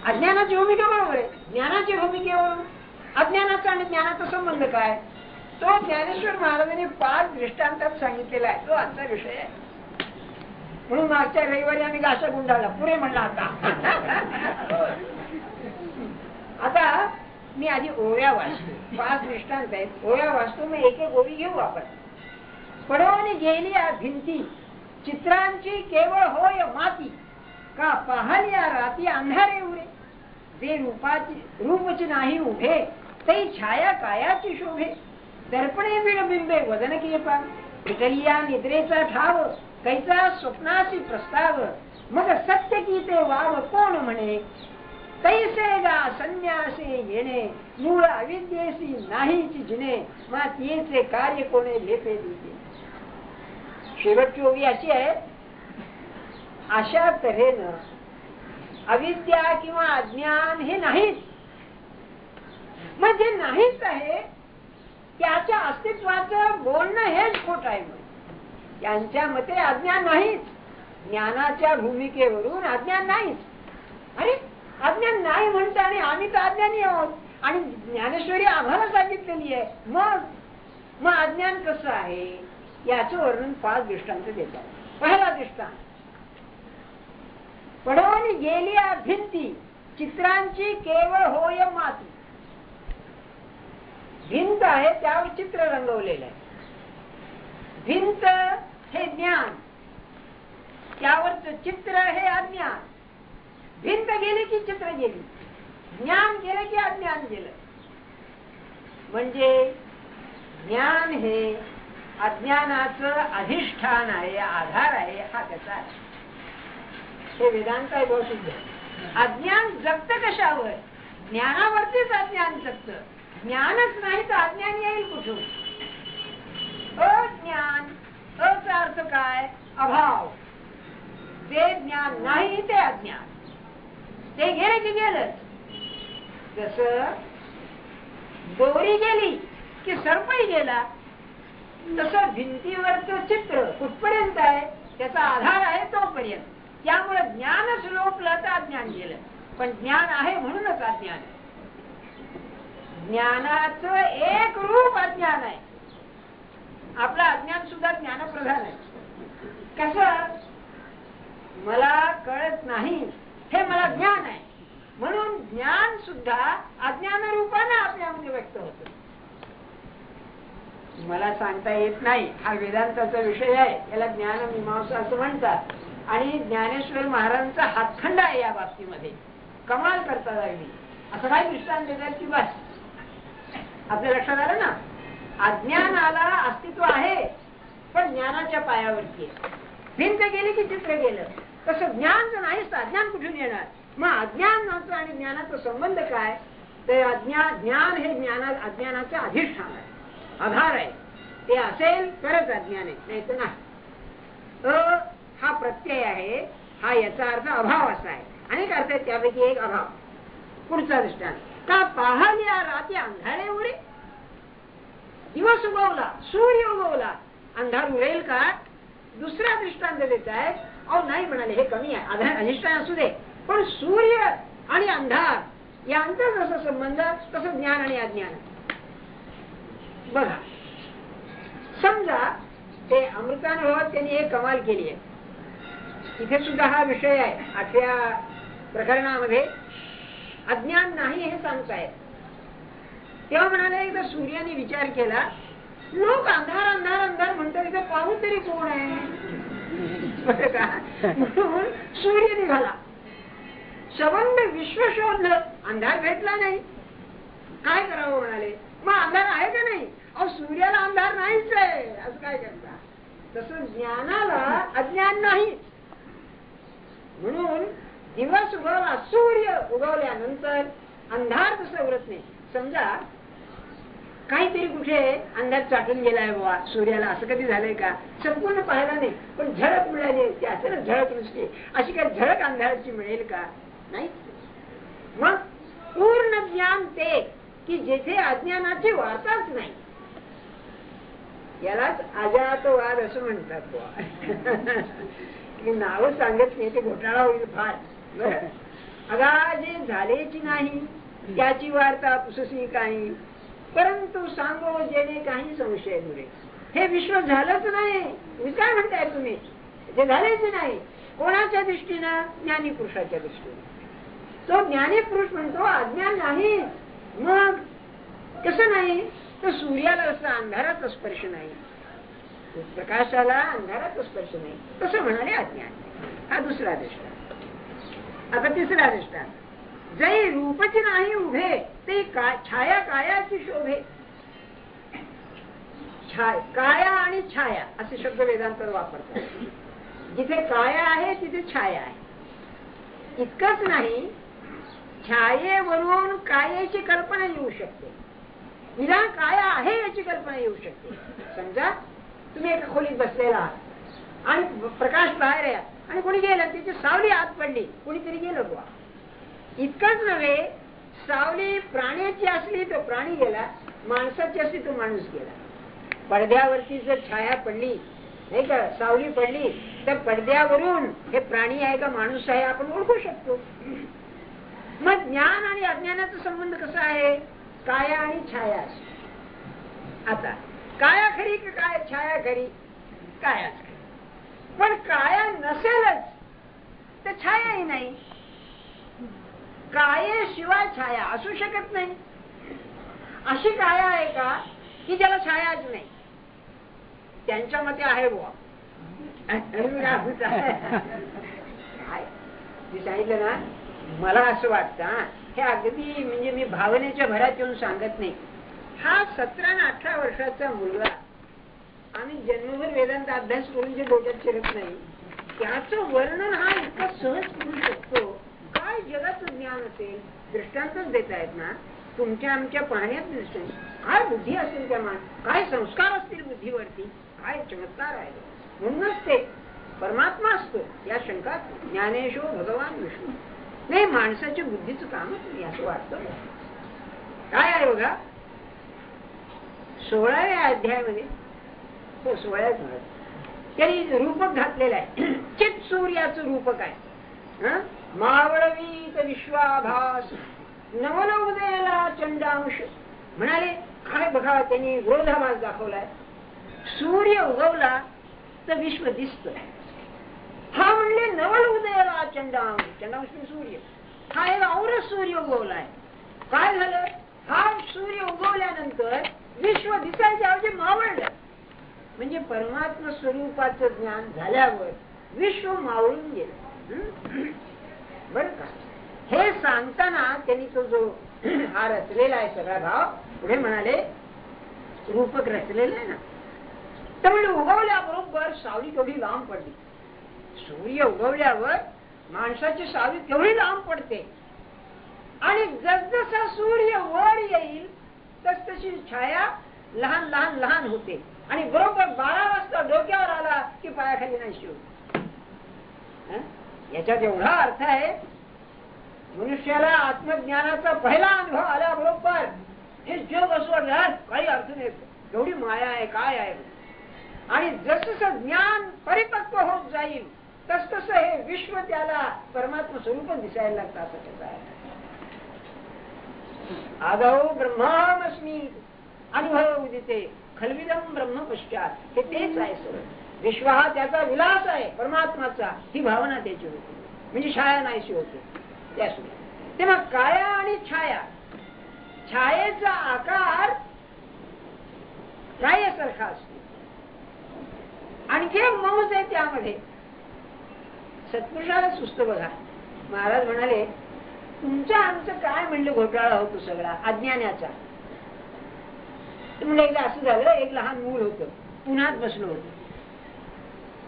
अज्ञानाची भूमिका बरोबर आहे, ज्ञानाच्या भूमिकेवरून अज्ञानाचा आणि ज्ञानाचा संबंध काय, तो ज्ञानेश्वर महाराजांनी 5 दृष्टांतात सांगितलेला आहे. तो आजचा विषय आहे, म्हणून मागच्या रविवारी आम्ही घासा गुंडाळला, पुरे म्हणला. आता मी आधी ओव्या वाचतो, 5 दृष्टांत आहेत, ओव्या वाचतो, मी एक एक ओवी घेऊ आपण. पडवून गेली या भिंती चित्रांची केवळ होय माती, का पाहल्या राती अंधारे उरे, जे रूपची नाही उभे तै छाया कायाची शोभे, दर्पणे बिंबे वदन किये पान, विटलिया निद्रेचा ठाव कैचा स्वप्नाशी प्रस्ताव, मग सत्य की ते वाव कोण म्हणे, तैसे गा संन्यासे येणे, मूळ अविद्येसी नाहीची जिने, मा तिचे कार्य कोणे लेपे दिले. शेवटची ओवी अशी आहे, अशा तऱ्हेनं अविद्या किंवा अज्ञान हे नाहीच, म्हणजे नाहीच आहे त्याच्या अस्तित्वाचं बोलणं हेच खोट आहे. त्यांच्या मते अज्ञान नाहीच, ज्ञानाच्या भूमिकेवरून अज्ञान नाहीच. अरे अज्ञान नाही म्हणतं आणि आम्ही तर अज्ञानी आहोत आणि ज्ञानेश्वरी आम्हाला सांगितलेली आहे, मग अज्ञान कसं आहे याचं वर्णन 5 दृष्टांत देतात. पहिला दृष्टांत, पडवून गेली भिंती चित्रांची केवळ होय माती. भिंत आहे त्यावर चित्र रंगवलेलं आहे, भिंत हे ज्ञान, त्यावरच चित्र हे अज्ञान. भिंत गेली की चित्र गेली, ज्ञान गेलं की अज्ञान गेलं. म्हणजे ज्ञान हे अज्ञानाचं अधिष्ठान आहे, आधार आहे, हा कसा आहे हे वेदांत आहे बहुसिद्ध. अज्ञान जगत कशावर, ज्ञानावरतीच अज्ञान जगत. ज्ञानच नाही तर अज्ञान येईल कुठून. अज्ञान, अचा अर्थ काय? अभाव. जे ज्ञान नाही ते अज्ञान. ते गेले की गेलंच. जस दोरी गेली की सर्पही गेला, तसं भिंतीवरचं चित्र कुठपर्यंत आहे त्याचा आधार आहे तोपर्यंत. त्यामुळे ज्ञानच लोपलं तर अज्ञान गेलं. पण ज्ञान आहे म्हणूनच अज्ञान. ज्ञानाचं एक रूप अज्ञान आहे. आपलं अज्ञान सुद्धा ज्ञानप्रधान आहे. कसं? मला कळत नाही हे मला ज्ञान आहे, म्हणून ज्ञान सुद्धा अज्ञान रूपाने आपल्यामध्ये व्यक्त होत. मला सांगता येत नाही, हा वेदांताचा विषय आहे, याला ज्ञानमीमांसा असं म्हणतात. आणि ज्ञानेश्वर महाराजांचा हातखंड आहे या बाबतीमध्ये. कमाल करतात अगदी. असं काही दृष्टांत देतात की बस आपल्या लक्षात आलं ना. अज्ञानाला अस्तित्व आहे पण ज्ञानाच्या पायावरती आहे. भिंत गेली की चित्र गेलं. तसं ज्ञान जर नाहीच तर अज्ञान कुठून येणार? मग अज्ञानाचा आणि ज्ञानाचा संबंध काय? तर ज्ञान हे अज्ञानाचे अधिष्ठान आहे, आधार आहे. ते असेल तरच अज्ञान आहे, नाही तर नाही. हा प्रत्यय आहे. हा याचा अर्थ अभाव असा आहे. अनेक अर्थ आहेत, त्यापैकी एक अभाव. पुढचा दृष्टांत. का पाहल्या रात्री अंधारे उरे? दिवस उगवला, सूर्य उगवला, अंधार उरेल का? दुसरा दृष्टांत देत आहे. अहो नाही म्हणाले, हे कमी आहे, अधिष्ठान असू दे, पण सूर्य आणि अंधार यांचा जसा संबंध तसं ज्ञान आणि अज्ञान. बघा, समजा ते अमृतानुभवात त्यांनी एक कमाल केली आहे. इथे सुद्धा हा विषय आहे. 8व्या प्रकरणामध्ये अज्ञान नाही हे सांगतायत. तेव्हा म्हणाले, एकदा सूर्याने विचार केला, लोक अंधार अंधार अंधार म्हणतात, इथे पाहू तरी कोण आहे? म्हणून सूर्य निघाला, सबंध विश्व शोधलं, अंधार भेटला नाही. काय करावं म्हणाले, मग अंधार आहे का नाही? अहो सूर्याला अंधार नाहीच आहे, असं काय करता? तसं ज्ञानाला अज्ञान नाही. म्हणून दिवस उगवला, सूर्य उगवल्यानंतर अंधार तसं उरत नाही. समजा काहीतरी कुठे अंधार चाटून गेलाय बाबा सूर्याला, असं कधी झालंय का? संपूर्ण पाहायला नाही, पण झळक मिळाली, ते असं ना झळक नुसते, अशी काही झळक अंधाराची मिळेल का? नाही. मग पूर्ण ज्ञान ते की जेथे अज्ञानाची वार्ताच नाही. यालाच अजातवाद असं म्हणतात बुवा. नाव सांगत नाही, ते घोटाळा होईल फार. बरं, अगा जे झालेची नाही त्याची वार्ता पुससी काही, परंतु सांगो जेणे काही संशय दुरे. हे विश्व झालंच नाही, तुम्ही काय म्हणताय? तुम्ही जे झालेच नाही. कोणाच्या दृष्टीनं? ज्ञानी पुरुषाच्या दृष्टीने. तो ज्ञानी पुरुष म्हणतो अज्ञान नाही. मग कसं नाही? तर सूर्याला असं अंधाराचा स्पर्श नाही, प्रकाशाला अंधाराचा स्पर्श नाही, तसं म्हणाले अज्ञान. हा दुसरा दृष्टांत. आता तिसरा दृष्टांत. जै रूपच नाही उभे ते छाया कायाची शोभे. काया आणि छाया असे शब्द वेदांत वापरतात. जिथे काया आहे तिथे छाया आहे. इतकंच नाही, छायेवरून कायेची कल्पना येऊ शकते. विना काया आहे याची कल्पना येऊ शकते. समजा तुम्ही एका खोलीत बसलेला आहात आणि प्रकाश बाहेर आहे आणि कोणी गेलं, त्याची सावली आत पडली, कोणीतरी गेलं बुवा. इतकंच नव्हे, सावली प्राण्याची असली तो प्राणी गेला, माणसाची असली तो माणूस गेला. पडद्यावरती जर छाया पडली नाही का, सावली पडली, तर पडद्यावरून हे प्राणी आहे का माणूस आहे आपण ओळखू शकतो. मग ज्ञान आणि अज्ञानाचा संबंध कसा आहे? काया आणि छाया. आता काया खरी की काय छाया खरी? कायाच खरी. पण काया नसेलच तर छायाही नाही. कायेशिवाय छाया असू शकत नाही. अशी काया आहे का की ज्याला छायाच नाही? त्यांच्या मते आहे बुवा. मी सांगितलं ना, मला असं वाटतं, हे अगदी म्हणजे मी भावनेच्या भरात येऊन सांगत नाही. हा 17 आणि 18 वर्षाचा मुलगा आम्ही जन्मभर वेदांत अभ्यास करून जे डोक्यात शिरत नाही, त्याचं वर्णन हा इतका सहज करू शकतो. काय जगाचं ज्ञान असेल? दृष्टांतच देत आहेत ना, तुमच्या आमच्या पाहण्यात दृष्टांत. काय बुद्धी असेल त्या काय संस्कार असतील बुद्धीवरती, काय चमत्कार आहे. म्हणूनच ते परमात्मा असतो या शंका. ज्ञानेशो भगवान विष्णू. नाही, माणसाच्या बुद्धीचं कामच नाही असं वाटतं. काय आहे बघा 16व्या अध्यायामध्ये, हो 16व्याच म्हणत, त्यांनी रूपक घातलेलं आहे. चित सूर्याचं रूपक आहे. मावळवीत विश्वाभास नवल उदयाला चंडांश. म्हणाले काय बघा, त्यांनी विरोधाभास दाखवलाय. सूर्य उगवला तर विश्व दिसत. हा म्हणले नवल उदयाला चंडांश. चंडांश सूर्य. हा एक औरच सूर्य उगवलाय. काय झालं, हा सूर्य उगवल्यानंतर विश्व दिसायच्या ऐवजी मावळलं. म्हणजे परमात्मा स्वरूपाचं ज्ञान झाल्यावर विश्व मावळून गेलं. बर का. हे सांगताना त्यांनी तो जो हा रचलेला आहे सगळा भाव पुढे म्हणाले, रूपक रचलेला आहे ना. तर म्हणजे उगवल्याबरोबर सावली केवढी लांब पडली. सूर्य उगवल्यावर माणसाची सावली केवढी लांब पडते. आणि जसजसा सूर्य वर येईल तसतशी छाया लहान लहान लहान होते. आणि बरोबर 12 वाजता डोक्यावर आला की पायाखाली नाही शिव. याच्यात एवढा अर्थ आहे. मनुष्याला आत्मज्ञानाचा पहिला अनुभव आल्याबरोबर हे जग असं काही अर्थ नाही, एवढी माया आहे काय आहे. आणि जसं ज्ञान परिपक्व होत जाईल तस हे विश्व त्याला परमात्मा स्वरूप दिसायला लागतं. असं त्याचं आहे. आदौ ब्रह्मास्मी अनुभव उदिते खलविदम ब्रह्म पश्चात. हे तेच आहे सर. विश्व हा त्याचा विलास आहे परमात्माचा. ही भावना त्याची होती. म्हणजे छाया नाहीशी होते त्यासून. तेव्हा काया आणि छाया, छायेचा आकार छायेसारखा असतो. आणखी मौज आहे त्यामध्ये. सत्पुरुषाला सुस्त बघा. महाराज म्हणाले तुमचं आमचं काय म्हणलं घोटाळा होतो सगळा अज्ञानाचा. म्हणलं एकदा असं झालं, एक लहान मूल होतं, पुण्यात बसलो होतं.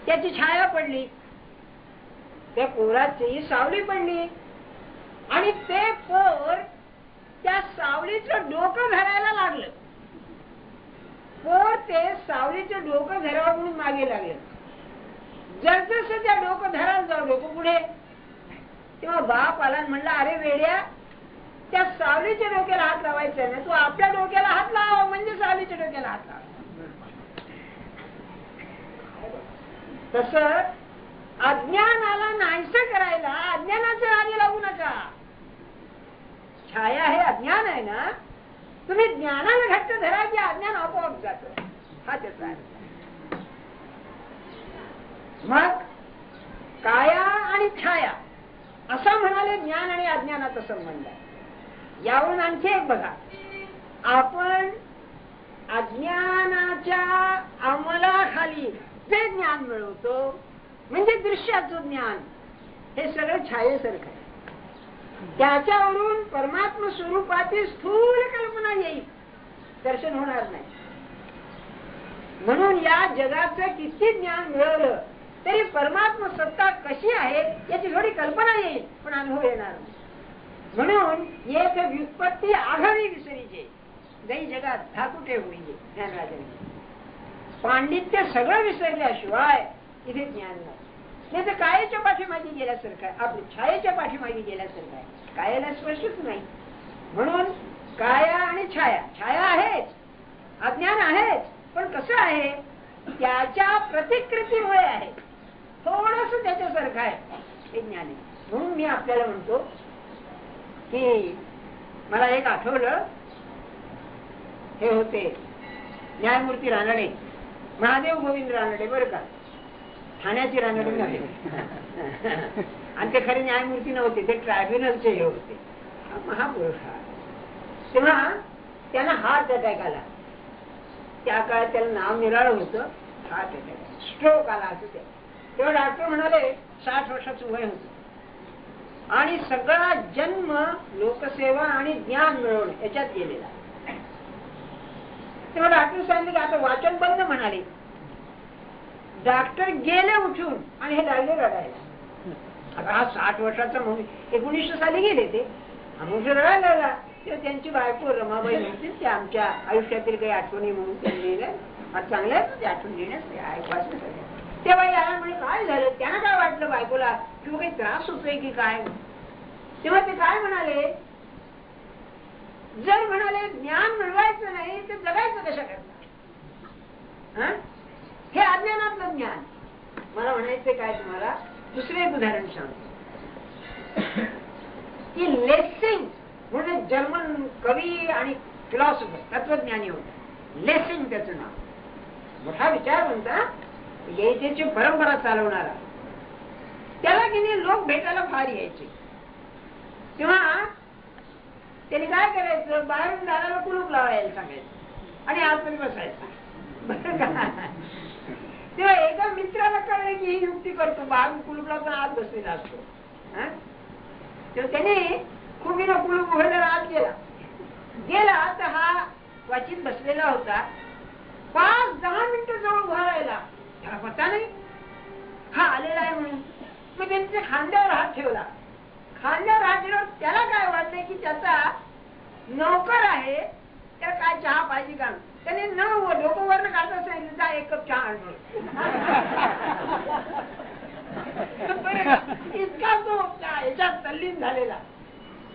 त्याची छाया पडली, त्या पोराची सावली पडली आणि ते पोर त्या सावलीचं डोकं धरायला लागलं. पोर ते सावलीचं डोकं धरावं म्हणून मागे लागलं. जसजसं त्या डोकं धरायला जाऊ डोकं पुढे, तेव्हा बाप आला म्हणला अरे वेड्या, त्या सावलीच्या डोक्याला हात लावायचा ना, तू आपल्या डोक्याला हात लाव म्हणजे सावलीच्या डोक्याला हात लाव. तस अज्ञानाला नाहीसं करायला अज्ञानाचं राणी लागू नका. छाया हे अज्ञान आहे ना, तुम्ही ज्ञानाला घट्ट धरा की अज्ञान आपोआप जात. हा त्याचा आहे. मग काया आणि छाया असं म्हणाले ज्ञान आणि अज्ञानाचा संबंध आहे. यावरून आणखी एक बघा, आपण अज्ञानाच्या अंमलाखाली जे ज्ञान मिळवतो म्हणजे दृश्याचं ज्ञान, हे सगळं छायेसारखं आहे. त्याच्यावरून परमात्मा स्वरूपाची स्थूल कल्पना येईल, दर्शन होणार नाही. म्हणून या जगाचं किती ज्ञान मिळवलं तरी परमात्मा सत्ता कशी आहे याची थोडी कल्पना येईल, पण अनुभव येणार नाही. म्हणून एक व्युत्पत्ती आघावी विसरीचे जै जगात धाकुटे होईल. ज्ञानराजांनी पांडित्य सगळं विसरल्याशिवाय इथे ज्ञान नाही. नाही तर कायेच्या पाठीमागे गेल्यासारखं आहे, आपली छायेच्या पाठीमागे गेल्यासारखं आहे. कायेला स्पर्शच नाही. म्हणून काया आणि छाया, छाया आहेच, अज्ञान आहेच, पण कसं आहे त्याच्या प्रतिकृतीमुळे आहे, थोडस त्याच्यासारखं आहे हे ज्ञान आहे. म्हणून मी आपल्याला म्हणतो की मला एक आठवलं, हे होते न्यायमूर्ती रानडे, महादेव गोविंद रानडे बरं का, ठाण्याचे रानडे नव्हे. आणि ते खरे न्यायमूर्ती नव्हते, ते ट्रायब्युनलचे हे होते, महापुरुष. तेव्हा त्यांना हार्ट अटॅक आला. त्या काळात त्याला नाव निराळं होतं, हार्ट अटॅक, स्ट्रोक आला असं. तेव्हा डॉक्टर म्हणाले 60 वर्षाचं वय होतं आणि सगळा जन्म लोकसेवा आणि ज्ञान मिळवणं याच्यात गेलेला. तेव्हा डॉक्टर सांगितले की आता वाचन बंद म्हणाले. डॉक्टर गेले उठून आणि हे लागले रडायला. आता हा 60 वर्षाचा म्हणून 1900 साली गेले ते, मनुष्य रडायला लागला. तेव्हा त्यांची बायको रमाबाई होती, ते आमच्या आयुष्यातील काही आठवणी म्हणून त्यांनी लिहिलं. चांगल्या ते आठवण लिहिण्यास तेव्हा याला म्हणजे काय झालं, त्यांना काय वाटलं बायकोला किंवा काही त्रास होतोय की काय. तेव्हा ते काय म्हणाले, जर म्हणाले ज्ञान मिळवायचं नाही तर जगायचं कशा करता, हे अज्ञानातलं ज्ञान. मला म्हणायचं काय तुम्हाला, दुसरे एक उदाहरण सांगतो की लेसिंग म्हणून जर्मन कवी आणि फिलॉसॉफर तत्वज्ञानी होता. लेसिंग त्याचं नाव, मोठा विचारवंत, गीतेची परंपरा चालवणारा. त्याला की नाही लोक भेटायला फार यायचे. तेव्हा त्याने काय करायचं, बाहेरून दाराला कुलूप लावायला सांगायचं आणि आतमध्ये बसायचं, बरं का. तेव्हा एका मित्राला कळलं की ही युक्ती करतो, बाहेरून कुलूप लावून आत बसलेला असतो. तेव्हा त्याने खुबीनं कुलूप उघडलं, आत गेला तर हा वाचित बसलेला होता. 5-10 मिनिटं जवळ उभा राहिला, त्याला पत्ता नाही हा आलेला आहे म्हणून. मग त्यांच्या खांद्यावर हात ठेवला. खांद्यावर हात ठेवल्यावर त्याला काय वाटलं की त्याचा नौकर आहे, त्याला काय चहा पाहिजे का. त्याने डोकं वरनं काढता सांगितलं, जा 1 कप चहा आण. इतका तो याच्यात तल्लीन झालेला.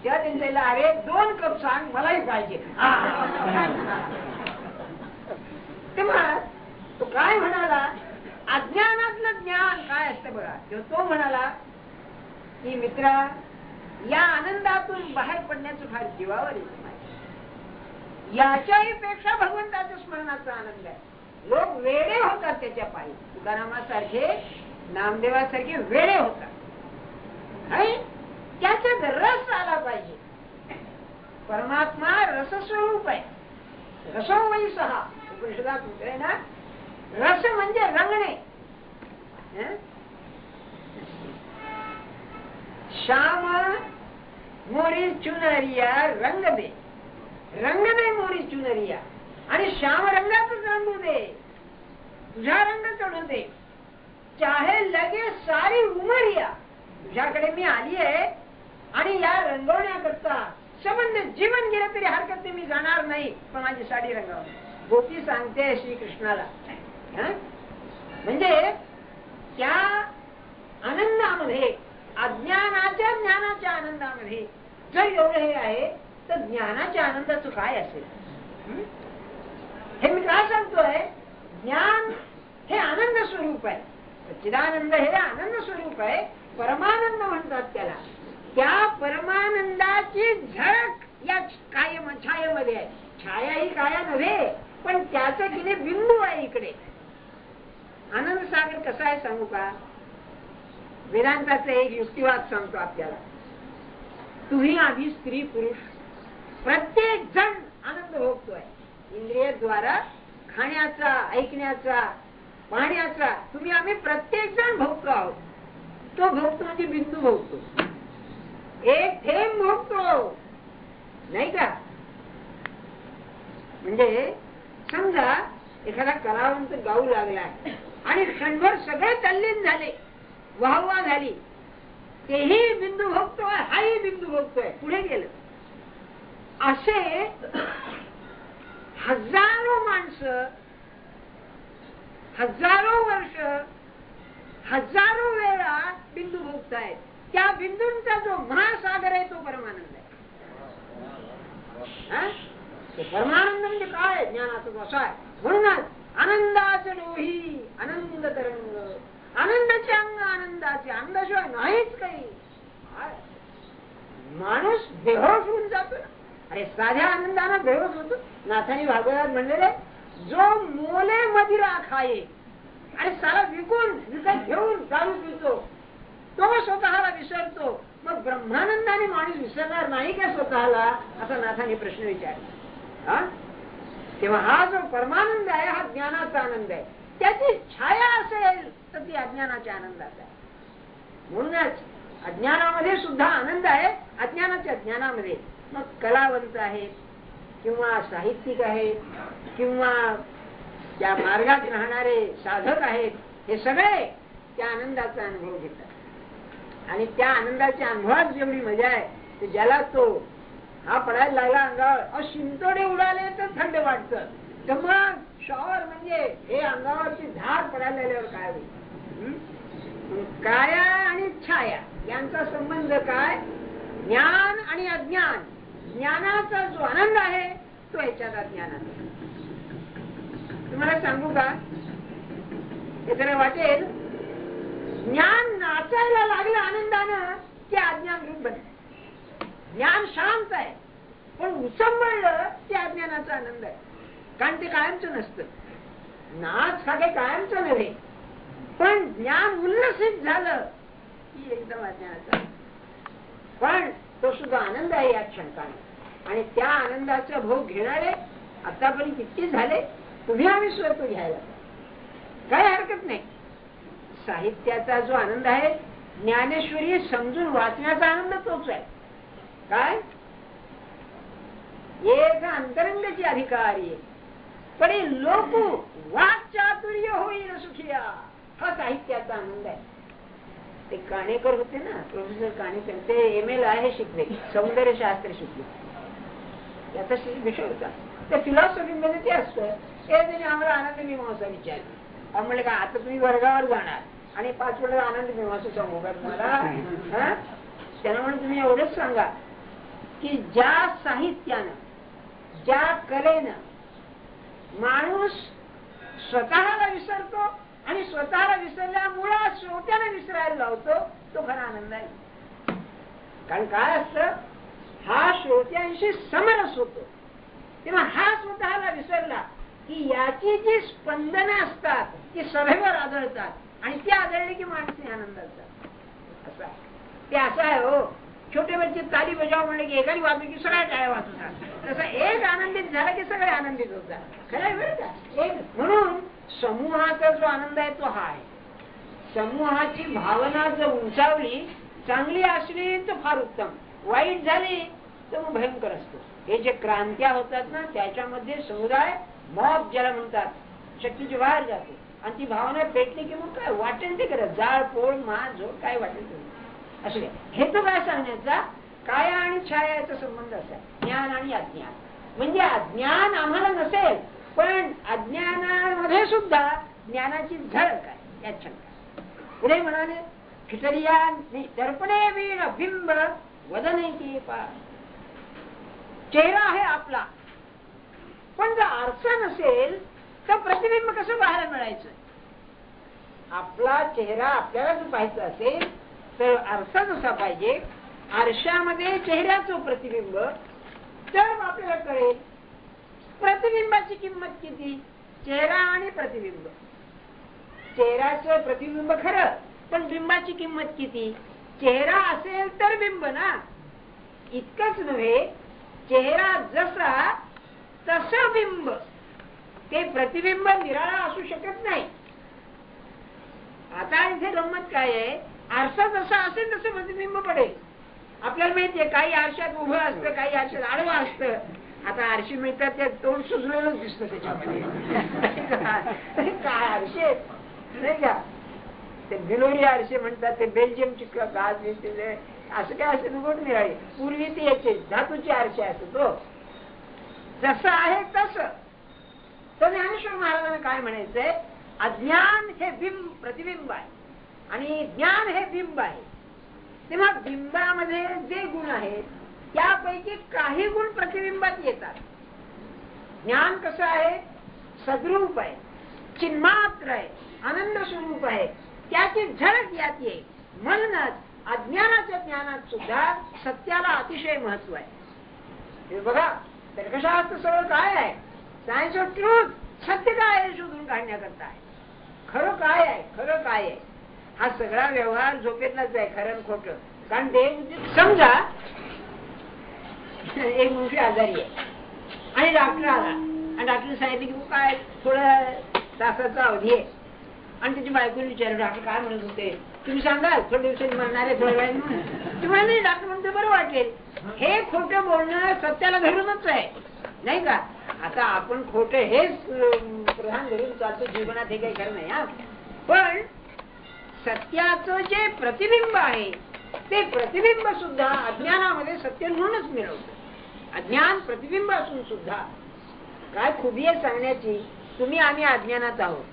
तेव्हा त्यांच्या अरे 2 कप सांग, मलाही पाहिजे. तेव्हा तो काय म्हणाला, अज्ञानातलं ज्ञान काय असतं बघा. तेव्हा तो म्हणाला की मित्रा, या आनंदातून बाहेर पडण्याचं फार जीवावर येत नाही. याच्याही पेक्षा भगवंताच्या स्मरणाचा आनंद आहे. लोक वेडे होतात त्याच्या पायी. तुकारामासारखे, नामदेवासारखे वेडे होतात. आणि त्याच्यात रस आला पाहिजे. परमात्मा रसस्वरूप आहे. रसोवयी सहा उपनिषदात होते ना, रस म्हणजे रंगणे. श्याम मोरी चुनरिया रंग दे, रंग दे मोरी चुनरिया. आणि श्याम रंगातच रंगू दे, तुझा रंग चढू दे, चाहे लगे सारी उमरिया. तुझ्याकडे मी आली आहे आणि या रंगवण्याकरता संबंध जीवन गेलं तरी हरकत नाही, मी जाणार नाही, पण माझी साडी रंगाव. गोपी सांगते श्रीकृष्णाला. म्हणजे त्या आनंदामध्ये, अज्ञानाच्या ज्ञानाच्या आनंदामध्ये जर एवढं हे आहे तर ज्ञानाच्या आनंदाचं काय असेल. हे मी काय सांगतोय, ज्ञान हे आनंद स्वरूप आहे. सच्चिदानंद हे आनंद स्वरूप आहे. परमानंद म्हणतात त्याला. त्या परमानंदाची झळक या कायम छायेमध्ये आहे. छाया ही काया नव्हे, पण त्याचं किती बिंदू आहे इकडे. आनंद सागर कसा आहे सांगू का. वेदांताचा एक युक्तिवाद सांगतो आपल्याला. तुम्ही आधी स्त्री पुरुष प्रत्येक जण आनंद भोगतोय. इंद्रियद्वारा खाण्याचा, ऐकण्याचा, पाहण्याचा तुम्ही आम्ही प्रत्येक जण भोगतो आहोत. तो भोगतो म्हणजे बिंदू भोगतो, एक थेंब भोगतो, नाही का. म्हणजे समजा एखादा कलावंत गाऊ लागलाय आणि क्षणभर सगळे तल्लीन झाले, वाहवा झाली, तेही बिंदू भोगतोय, हाही बिंदू भोगतोय, पुढे गेलं. असे हजारो माणसं, हजारो वर्ष, हजारो वेळा बिंदू भोगतायत. त्या बिंदूंचा जो महासागर आहे तो परमानंद आहे. तो परमानंद म्हणजे काय, ज्ञानाचा असा आहे. म्हणूनच आनंदाचे डोही आनंद तरंग, आनंदाचे अंग आनंदाचे, आनंदाशिवाय नाहीच काही. माणूस बेहोश होऊन जातो. अरे साध्या आनंदानं बेहोश होतो. नाथानी भागवतात म्हणलेले, जो मोले मदिरा खाये आणि सारा विकत घेऊन दारू पितो तो स्वतःला विसरतो. मग ब्रह्मानंदाने माणूस विसरणार नाही का स्वतःला, असा नाथाने प्रश्न विचारला. तेव्हा हा जो परमानंद आहे हा ज्ञानाचा आनंद आहे. त्याची छाया असेल तर ती अज्ञानाच्या आनंदाचा आहे. म्हणूनच अज्ञानामध्ये सुद्धा आनंद आहे, अज्ञानाच्या ज्ञानामध्ये. मग कलावंत आहेत किंवा साहित्यिक आहेत किंवा त्या मार्गात राहणारे साधक आहेत, हे सगळे त्या आनंदाचा अनुभव घेतात. आणि त्या आनंदाच्या अनुभवात जेवढी मजा आहे, ज्याला तो हा पडायला लागला अंगावर, शिंतोडे उडाले तर थंड वाटतं. तर मग शॉवर म्हणजे हे अंगावरची झाड पडायला लागल्यावर काय होईल? काया आणि छाया यांचा संबंध काय? ज्ञान आणि अज्ञान. ज्ञानाचा जो आनंद आहे तो याच्यात अज्ञानाचा. तुम्हाला सांगू का, हे जरा वाटेल, ज्ञान नाचायला लागलं आनंदानं ते अज्ञान रूप बने. ज्ञान शांत आहे पण उसंबळलं ते अज्ञानाचा आनंद आहे. कारण ते कायमचं नसतं. नाच हा काही कायमचं नव्हे, पण ज्ञान उल्लसित झालं की एकदम अज्ञानाचा. पण तो सुद्धा आनंद आहे या क्षणकाने. आणि त्या आनंदाचा भोग घेणारे आतापर्यंत किती झाले, तुम्ही आम्ही स्वतः घ्यायला काही हरकत नाही. साहित्याचा जो आनंद आहे, ज्ञानेश्वरी समजून वाचण्याचा आनंद तोच आहे. काय? एक अंतरंगाची अधिकारी पण लोक वाक्चातुर्य होईल सुखिया, हा साहित्याचा आनंद आहे. ते काणेकर होते ना, प्रोफेसर काणेकर, ते ML आहे शिकले, सौंदर्य शास्त्र शिकले, याचा विषय होता. त्या फिलॉसॉफी मध्ये ते असतं. त्याने आम्हाला आनंद मीमांसा विचारली. म्हणले का आता तुम्ही वर्गावर जाणार आणि 5 वेळा आनंद मीमांसा सांगू का तुम्हाला? त्यांना म्हणून तुम्ही एवढंच सांगा की ज्या साहित्यानं, ज्या कलेनं माणूस स्वतःला विसरतो आणि स्वतःला विसरल्यामुळे श्रोत्याला विसरायला लावतो, तो खरा आनंद आहे. कारण काय असतं, हा श्रोत्यांशी समरस होतो. तेव्हा हा स्वतःला विसरला की याची जी स्पंदनं असतात ती सभेवर आदळतात आणि ती आदळली की माणसे आनंदात जातात. असं ते असं आहे. हो, छोटे बच्चे ताली बजाव म्हणले की एकाने वाजू की सगळ्या टाळ्या वाजवतात. तसं एक आनंदित झाला की सगळे आनंदित होतात. खरं आहे बरं का? एक म्हणून समूहाचा जो आनंद आहे तो हा आहे. समूहाची भावना जर उंचावली, चांगली असली तर फार उत्तम, वाईट झाली तर मग भयंकर असतो. हे जे क्रांत्या होतात ना, त्याच्यामध्ये समुदाय मॉब ज्याला म्हणतात, शक्तीची बाहेर जाते आणि ती भावना पेटली की मग काय वाटेल ते करत, जाळ पोळ मा झोड काय वाटेल ते असं. हे तो काय सांगण्याचा, काया आणि छायाचा संबंध असा, ज्ञान आणि अज्ञान. म्हणजे अज्ञान आम्हाला नसेल पण अज्ञानामध्ये सुद्धा ज्ञानाची झळक आहे या छंद. पुढे म्हणाले, खिचडिया दर्पणे वीण बिंब वदने की पा. चेहरा आहे आपला, पण जर आरसा नसेल तर प्रतिबिंब कसं बाहेर मिळायचं? आपला चेहरा आपल्याला जर पाहायचा असेल तर आरसा जसा पाहिजे, आरशामध्ये चेहऱ्याचं प्रतिबिंब, तर आपल्याला कळेल प्रतिबिंबाची किंमत किती. चेहरा आणि प्रतिबिंब, चेहऱ्याचं प्रतिबिंब खरं, पण बिंबाची किंमत किती? चेहरा असेल तर बिंब ना. इतकंच नव्हे, चेहरा जसा तसं बिंब, ते प्रतिबिंब निराळा असू शकत नाही. आता इथे गंमत काय आहे, आरसा जसा असेल तसं प्रतिबिंब पडेल. आपल्याला माहितीये काही आरशात उभं असतं, काही आरशात आडवं असतं. आता आरशी मिळतात ते तोंड सुजलेलंच दिसतं त्याच्यामध्ये. काय आरशे नाही का, ते बिलोरी आरशे म्हणतात, ते बेल्जियमची गाज दिसते, असं काय असं गोट निराळे. पूर्वी ते याचे धातूचे आरशे असत. तो जसं आहे तसं. तर ज्ञानेश्वर महाराजांना काय म्हणायचंय, अज्ञान हे बिंब प्रतिबिंब आहे आणि ज्ञान हे बिंब आहे. तेव्हा बिंबामध्ये जे गुण आहेत त्यापैकी काही गुण प्रतिबिंबात येतात. ज्ञान कसं आहे, सद्रूप आहे, चिन्मात्र आहे, आनंद स्वरूप आहे, त्याची झळक यात येईल. म्हणूनच अज्ञानाच्या ज्ञानात सुद्धा सत्याला अतिशय महत्व आहे. हे बघा, तर्कशास्त्र सगळं काय आहे, सायन्स ऑफ ट्रूथ, सत्य काय आहे शोधून काढण्याकरता आहे. खरं काय आहे, खरं काय आहे, हा सगळा व्यवहार झोपेतलाच आहे, खरं खोटं. कारण देव समजा एक मुलगी आजारी आहे आणि डॉक्टर आला आणि डॉक्टर सांगितलं की काय थोड्या तासाचा अवधी आहे आणि त्याची बायकोने विचारलं, डॉक्टर काय म्हणत होते, तुम्ही सांगाल थोड्या दिवसांनी म्हणणार आहे, थोड्या वेळाने तुम्हाला नाही. डॉक्टर म्हणते बरं वाटेल. हे खोटं बोलणं सत्याला धरूनच आहे नाही का. आता आपण खोटं हेच प्रधान धरून चालतो जीवनात, हे काही खरं नाही. पण सत्याचं जे प्रतिबिंब आहे ते प्रतिबिंब सुद्धा अज्ञानामध्ये सत्य म्हणूनच मिळवतं. अज्ञान प्रतिबिंब असून सुद्धा काय खुबी आहे सांगण्याची. तुम्ही आम्ही अज्ञानात आहोत.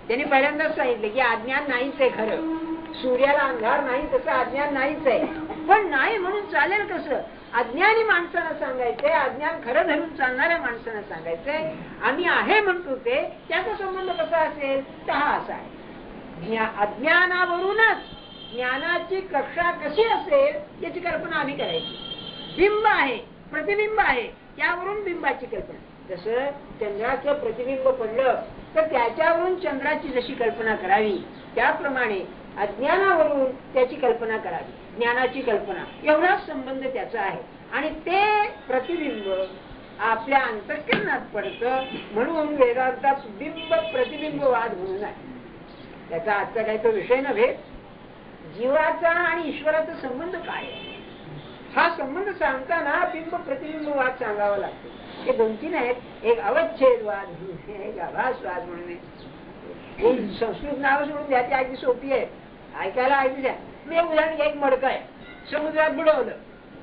त्यांनी पहिल्यांदाच सांगितलं की अज्ञान नाहीच आहे खरं. सूर्याला अंधार नाही तसं अज्ञान नाहीच आहे. पण नाही म्हणून चालेल कसं. अज्ञानी माणसाला सांगायचंय, अज्ञान खरं धरून चालणाऱ्या माणसाला सांगायचंय आम्ही आहे म्हणतो ते, त्याचा संबंध कसा असेल तर हा असा आहे. अज्ञानावरूनच ज्ञानाची कक्षा कशी असेल याची कल्पना आम्ही करायची. बिंब आहे, प्रतिबिंब आहे, त्यावरून बिंबाची कल्पना. जसं चंद्राचं प्रतिबिंब पडलं तर त्याच्यावरून चंद्राची जशी कल्पना करावी त्याप्रमाणे अज्ञानावरून त्याची कल्पना करावी, ज्ञानाची कल्पना. एवढाच संबंध त्याचा आहे. आणि ते प्रतिबिंब आपल्या अंतःकरणात पडतं. म्हणून वेदांतात बिंब प्रतिबिंब वाद म्हणून आहे. त्याचा आजचा काही तो विषय नव्हे. जीवाचा आणि ईश्वराचा संबंध काय आहे हा संबंध सांगताना बिंब प्रतिबिंब वाद सांगावा लागतो. हे 2-3 आहेत. एक अवच्छेदवाद म्हणून, एक आभासवाद म्हणून. संस्कृत नाव सोडून द्या, ती अगदी सोपी आहे, ऐकायला ऐकू द्या. मी एक उदाहरण, एक मडकं आहे, समुद्रात बुडवलं,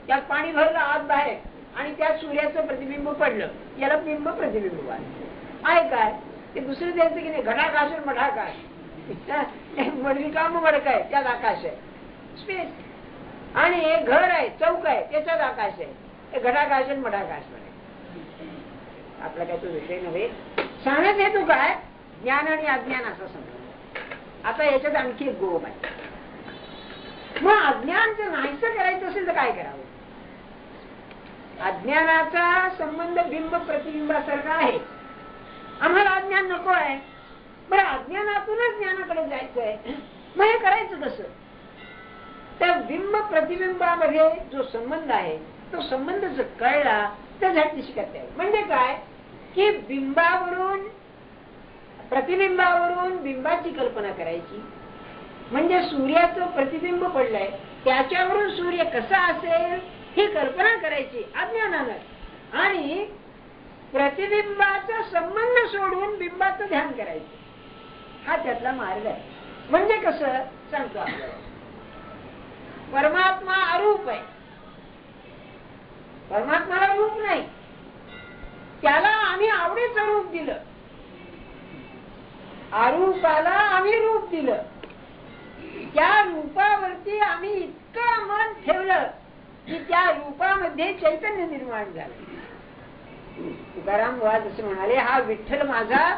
त्यात पाणी भरलं आत बाहेर आणि त्यात सूर्याचं प्रतिबिंब पडलं, याला बिंब प्रतिबिंब वाद आहे. काय ते दुसरं द्यायचं की नाही, घटाकाश आणि मठाकाश. मडकं आहे त्यात आकाश आहे, स्पेस. आणि एक घर आहे, चौक आहे, त्याच्यात आकाश आहे. घटाकाश आणि मठाकाश म्हणे. आपला काय तो विषय नव्हे. सांगण्यात येतो काय ज्ञान आणि अज्ञानाचा संबंध. आता याच्यात आणखी एक गोम आहे. मग अज्ञान जर नाहीसं करायचं असेल तर काय करावं. अज्ञानाचा संबंध बिंब प्रतिबिंबासारखा आहे. आम्हाला अज्ञान नको आहे. बरं अज्ञानातूनच ज्ञानाकडे जायचंय, मग हे करायचं कसं. त्या बिंब प्रतिबिंबामध्ये जो संबंध आहे तो संबंध जर कळला तर झटदिशी करता येईल. म्हणजे काय की बिंबावरून प्रतिबिंबावरून बिंबाची कल्पना करायची. म्हणजे सूर्याचं प्रतिबिंब पडलंय त्याच्यावरून सूर्य कसा असेल ही कल्पना करायची अज्ञानानं. आणि प्रतिबिंबाचा संबंध सोडून बिंबाचं ध्यान करायचं, हा त्यातला मार्ग आहे. म्हणजे कसं सांगतो आपल्याला. परमात्मा अरूप आहे, परमात्माला रूप नाही, त्याला आम्ही आवडीचं रूप दिलं. अरूपाला आम्ही रूप दिलं. त्या रूपावरती आम्ही इतकं मन ठेवलं की त्या रूपामध्ये चैतन्य निर्माण झालं. तुकाराम महाराज असं म्हणाले, हा विठ्ठल माझा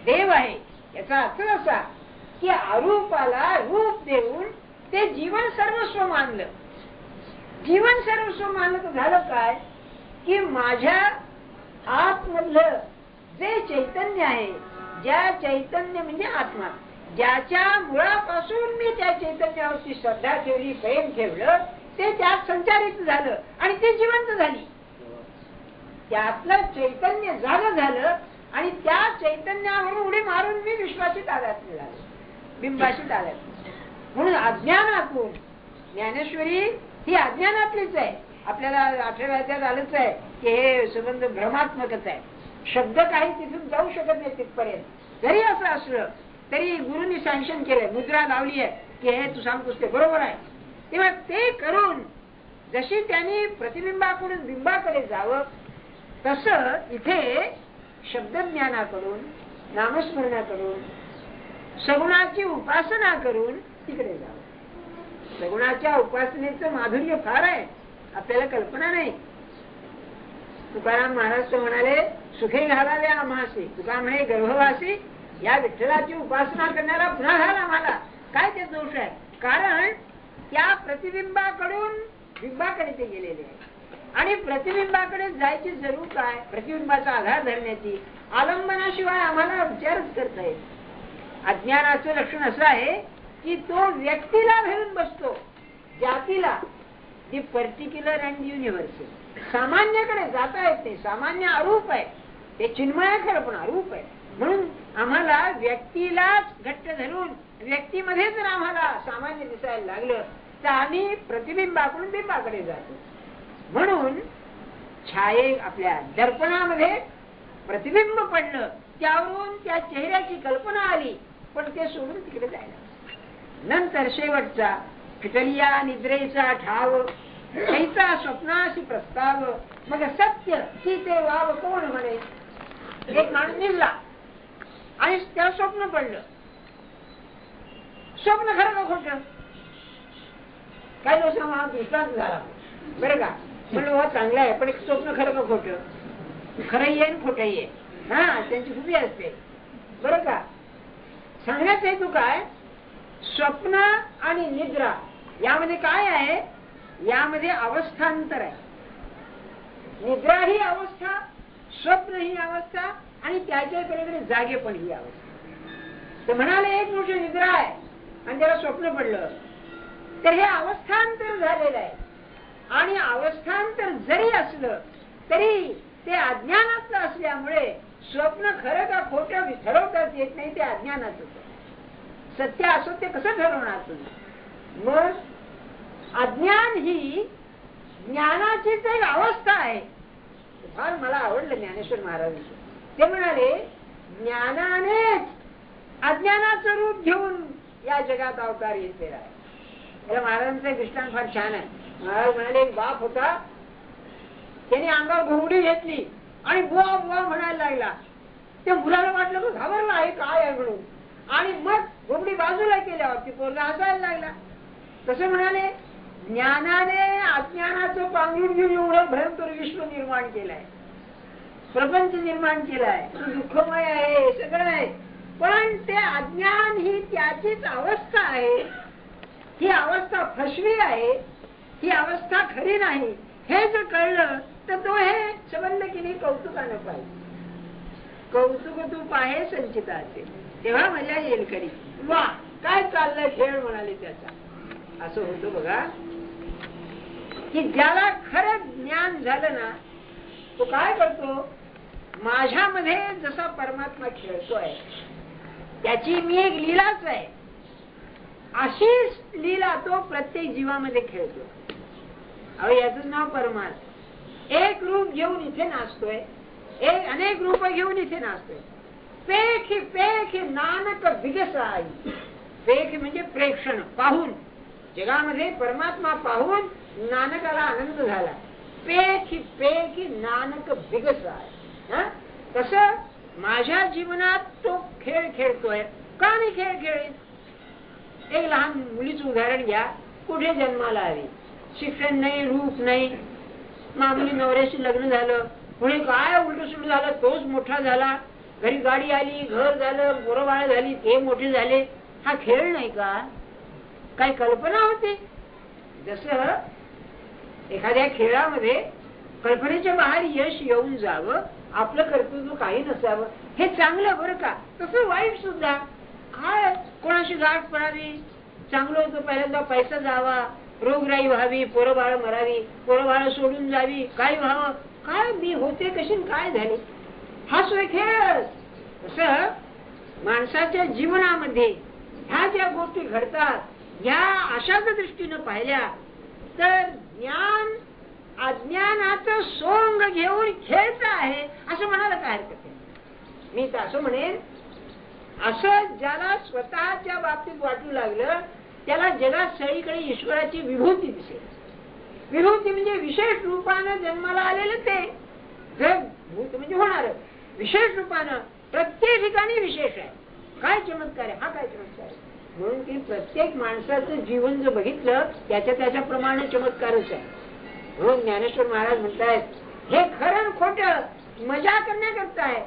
देव आहे. याचा अर्थ असा की अरूपाला रूप देऊन ते जीवन सर्वस्व मानलं. जीवन सर्वस्व मानलं तर झालं काय की माझ्या आतमधलं जे चैतन्य आहे, ज्या चैतन्य म्हणजे आत्मा, ज्याच्या मुळापासून मी त्या चैतन्यावरती श्रद्धा ठेवली, प्रेम ठेवलं, ते त्यात संचारित झालं आणि ते जिवंत झाली. त्यातलं चैतन्य जागं झालं आणि त्या चैतन्यावरून उडी मारून मी विश्वाशी तादात्म्य झालो, बिंबाशी तादात्म्य. म्हणून अज्ञानातून ज्ञानेश्वरी ही अज्ञानातलीच आहे. आपल्याला 8व्या अध्यायात आलंच आहे की हे संबंध भ्रमात्मकच आहे. शब्द काही तिथून जाऊ शकत नाही तिथपर्यंत. जरी असं असलं तरी गुरुनी सँक्शन केलंय, मुद्रा लावली आहे की हे तू सांगतोस ते बरोबर आहे. तेव्हा ते करून जशी त्यांनी प्रतिबिंबाकडून बिंबाकडे जावं तसं इथे शब्दज्ञानाकडून, नामस्मरणाकडून, सगुणाची उपासना करून तिकडे जावं. सगुणाच्या उपासनेचं माधुर्य फार आहे, आपल्याला कल्पना नाही. तुकाराम महाराज म्हणाले, सुखे घालावे आम्हासी. तुका म्हणे, गर्भवासी या विठ्ठलाची उपासना करणारा पुन्हा घाल आम्हाला. काय ते दोष आहे. कारण त्या प्रतिबिंबाकडून बिंबाकडे ते गेलेले आहे आणि प्रतिबिंबाकडे जायची जरूर काय, प्रतिबिंबाचा आधार धरण्याची. आलंबनाशिवाय आम्हाला विचारच करता येईल. अज्ञानाचं लक्षण असं आहे की तो व्यक्तीला धरून बसतो, जातीला. दी पर्टिक्युलर अँड युनिव्हर्सल. सामान्याकडे जाता येत नाही. सामान्य अरूप आहे, ते चिन्मय खरं पण अरूप आहे. म्हणून आम्हाला व्यक्तीलाच घट्ट धरून व्यक्तीमध्ये जर आम्हाला सामान्य दिसायला लागलं तर आम्ही प्रतिबिंबाकडून बिंबाकडे जातो. म्हणून छाये आपल्या दर्पणामध्ये प्रतिबिंब पडलं, त्यावरून त्या चेहऱ्याची कल्पना आली, पण ते सोडून तिकडे जायला. नंतर शेवटचा फिटलिया निद्रेचा ठाव कैचा स्वप्नाशी प्रस्ताव मग सत्य की ते वाव कोण म्हणे. एक माणूस निघला आणि त्याला स्वप्न पडलं. स्वप्न खरं का खोटं. काही दिवसा मला दृष्टांत झाला बरं का. म्हणलं वा चांगलं आहे पण एक स्वप्न खरं का खोटं. खरं येईन खोटं ये हा त्यांची खूपी असते बरं का. सांगण्याचा हेतू काय. स्वप्न आणि निद्रा यामध्ये काय आहे. यामध्ये अवस्थांतर आहे. निद्रा ही अवस्था, स्वप्न ही अवस्था आणि त्याच्या पलीकडे जागे पण ही अवस्था. तर म्हणाले एक मोठी निद्रा आहे आणि त्याला स्वप्न पडलं तर हे अवस्थांतर झालेलं आहे. आणि अवस्थांतर जरी असलं तरी ते अज्ञानातलं असल्यामुळे स्वप्न खरं का खोटं ठरवताच येत नाही. ते अज्ञानाचं सत्य असत्य कसं ठरवणार तुम्ही. मग अज्ञान ही ज्ञानाचीच एक अवस्था आहे. फार मला आवडलं ज्ञानेश्वर महाराजांचं. ते म्हणाले ज्ञानानेच अज्ञानाचं रूप घेऊन या जगात अवतार येते आहे. त्याला महाराजांचं दृष्टांत फार छान आहे. महाराज म्हणाले एक बाप होता. त्याने अंगावर घोंगडी घेतली आणि बुवा बुवा म्हणायला लागला. त्या मुलाला वाटलं घाबरला आहे काय आहे म्हणून. आणि मग घोंगडी बाजूला केल्यावरती पोरगा हसायला लागला. तसं म्हणाले ज्ञानाने अज्ञानाचं पांघरून घेऊन एवढं भयंकर विश्व निर्माण केलंय. प्रपंच निर्माण केलाय. दुःखमय आहे सगळं आहे. पण ते अज्ञान ही त्याचीच अवस्था आहे. ही अवस्था फसवी आहे. ही अवस्था खरी नाही. हे जर कळलं तर तो हे संबंध की नाही कौतुकानं पाहिजे. कौतुक तू पाहे संचिताचे तेव्हा मजा येईल खरी. वा काय चाललंय खेळ म्हणाले त्याचा. असं होतं बघा की ज्याला खरं ज्ञान झालं ना तो काय करतो. माझ्यामध्ये जसा परमात्मा खेळतोय त्याची मी एक लीलाच आहे अशीच लीला तो प्रत्येक जीवामध्ये खेळतो. अहो याच नाव परमात्मा. एक रूप घेऊन इथे नाचतोय. एक अनेक रूप घेऊन इथे नाचतोय. पेख पेख नानक विगसाई. पेख म्हणजे प्रेक्षण पाहून जगामध्ये परमात्मा पाहून नानकाला आनंद झाला. पेख पेख नानक विगसाय. तस माझ्या जीवनात तो खेळ खेळतोय. का नाही खेळ खेळीत. एक लहान मुलीचं उदाहरण घ्या. कुठे जन्माला आली. शिक्षण नाही रूप नाही. मामूली नवऱ्याशी लग्न झालं. पुढे काय उलट सुलट झालं. तोच मोठा झाला. घरी गाडी आली. घर झालं. पोरबाळ झाली. ते मोठे झाले. हा खेळ नाही का. काय कल्पना होती. जसं एखाद्या खेळामध्ये कल्पनेच्या बाहेर यश येऊन जावं. आपलं कर्तृत्व काही नसावं. हे चांगलं बरं का. तसं वाईट सुद्धा. काय कोणाशी गाठ पडावी. चांगलं होतं पहिल्यांदा पैसा जावा. रोगराई व्हावी. पोरबाळ मरावी. पोरबाळ सोडून जावी. काय व्हावं. काय मी होते कशी काय झाले. हा सोय खेळ. तसं माणसाच्या जीवनामध्ये ह्या ज्या गोष्टी घडतात ह्या अशाच दृष्टीनं पाहिल्या तर ज्ञान अज्ञानाचं सोंग घेऊन खेळत आहे असं म्हणायला काय हरकत आहे. मी तर असं म्हणेन असं ज्याला स्वतःच्या बाबतीत वाटू लागलं त्याला जगात सगळीकडे ईश्वराची विभूती दिसेल. विभूती म्हणजे विशेष रूपानं जन्माला आलेलं ते. भूत म्हणजे होणार विशेष रूपानं प्रत्येक ठिकाणी विशेष आहे. काय चमत्कार आहे. हा काय चमत्कार आहे. म्हणून की प्रत्येक माणसाचं जीवन जर बघितलं त्याच्या त्याच्याप्रमाणे चमत्कारच आहे. म्हणून ज्ञानेश्वर महाराज म्हणतायत हे खरं खोटं मजा करण्याकरता आहे.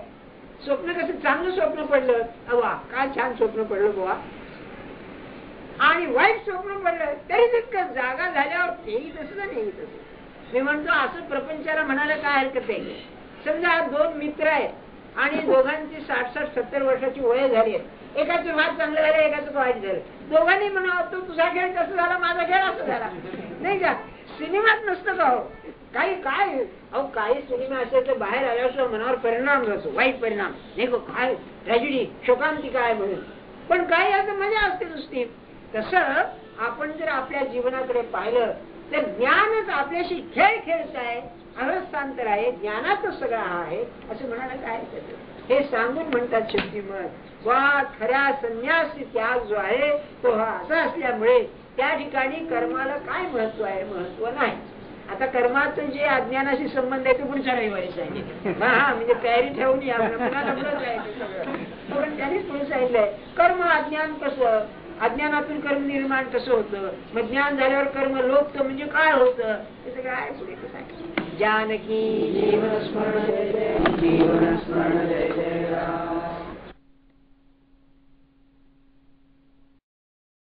स्वप्न कसं चांगलं स्वप्न पडलं. अवा काय छान स्वप्न पडलं बुवा. आणि वाईट स्वप्न पडलं तरी तितकं जागा झाल्यावर तेही तसं नाही तसं. मी म्हणतो असं प्रपंचाला म्हणायला काय हरकत आहे. समजा दोन मित्र आहेत आणि दोघांची 60-70 वर्षाची वय झाली आहे. एकाचं भात चांगलं झालं एकाचं वाईट झालं. दोघांनी म्हणावं तो तुझा खेळ कसं झाला माझा खेळ असं झाला नाही का. सिनेमात नसतं का हो काही काय. अहो काही सिनेमा असेल तर बाहेर आल्यावर मनावर परिणाम होतो वाईट परिणाम नाही का. काय ट्रॅजेडी शोकांतिका आहे म्हणून. पण काही असं मजा असते नुसती. तसं आपण जर आपल्या जीवनाकडे पाहिलं तर ज्ञानच आपल्याशी खेळ खेळत आहे. अवस्थांतर आहे. ज्ञानातच सगळं हा आहे असं म्हणायला काय. हे सांगून म्हणतात शेवटीमत वा खऱ्या संन्यासी त्याग जो आहे तो हा असा असल्यामुळे त्या ठिकाणी कर्माला काय महत्व आहे. महत्व नाही. आता कर्माचं जे अज्ञानाशी संबंध आहे ते पुढच्या रविवारी सांगितलं. हा म्हणजे तयारी ठेवून या, पण त्यांनीच पुढे सांगितलंय कर्म अज्ञान कसं, अज्ञानातून कर्म निर्माण कसं होतं, मग ज्ञान झाल्यावर कर्म लोपतं म्हणजे काय होतं, हे सगळं आहे पुढे सांगितलं. जानकी जीवन स्मरण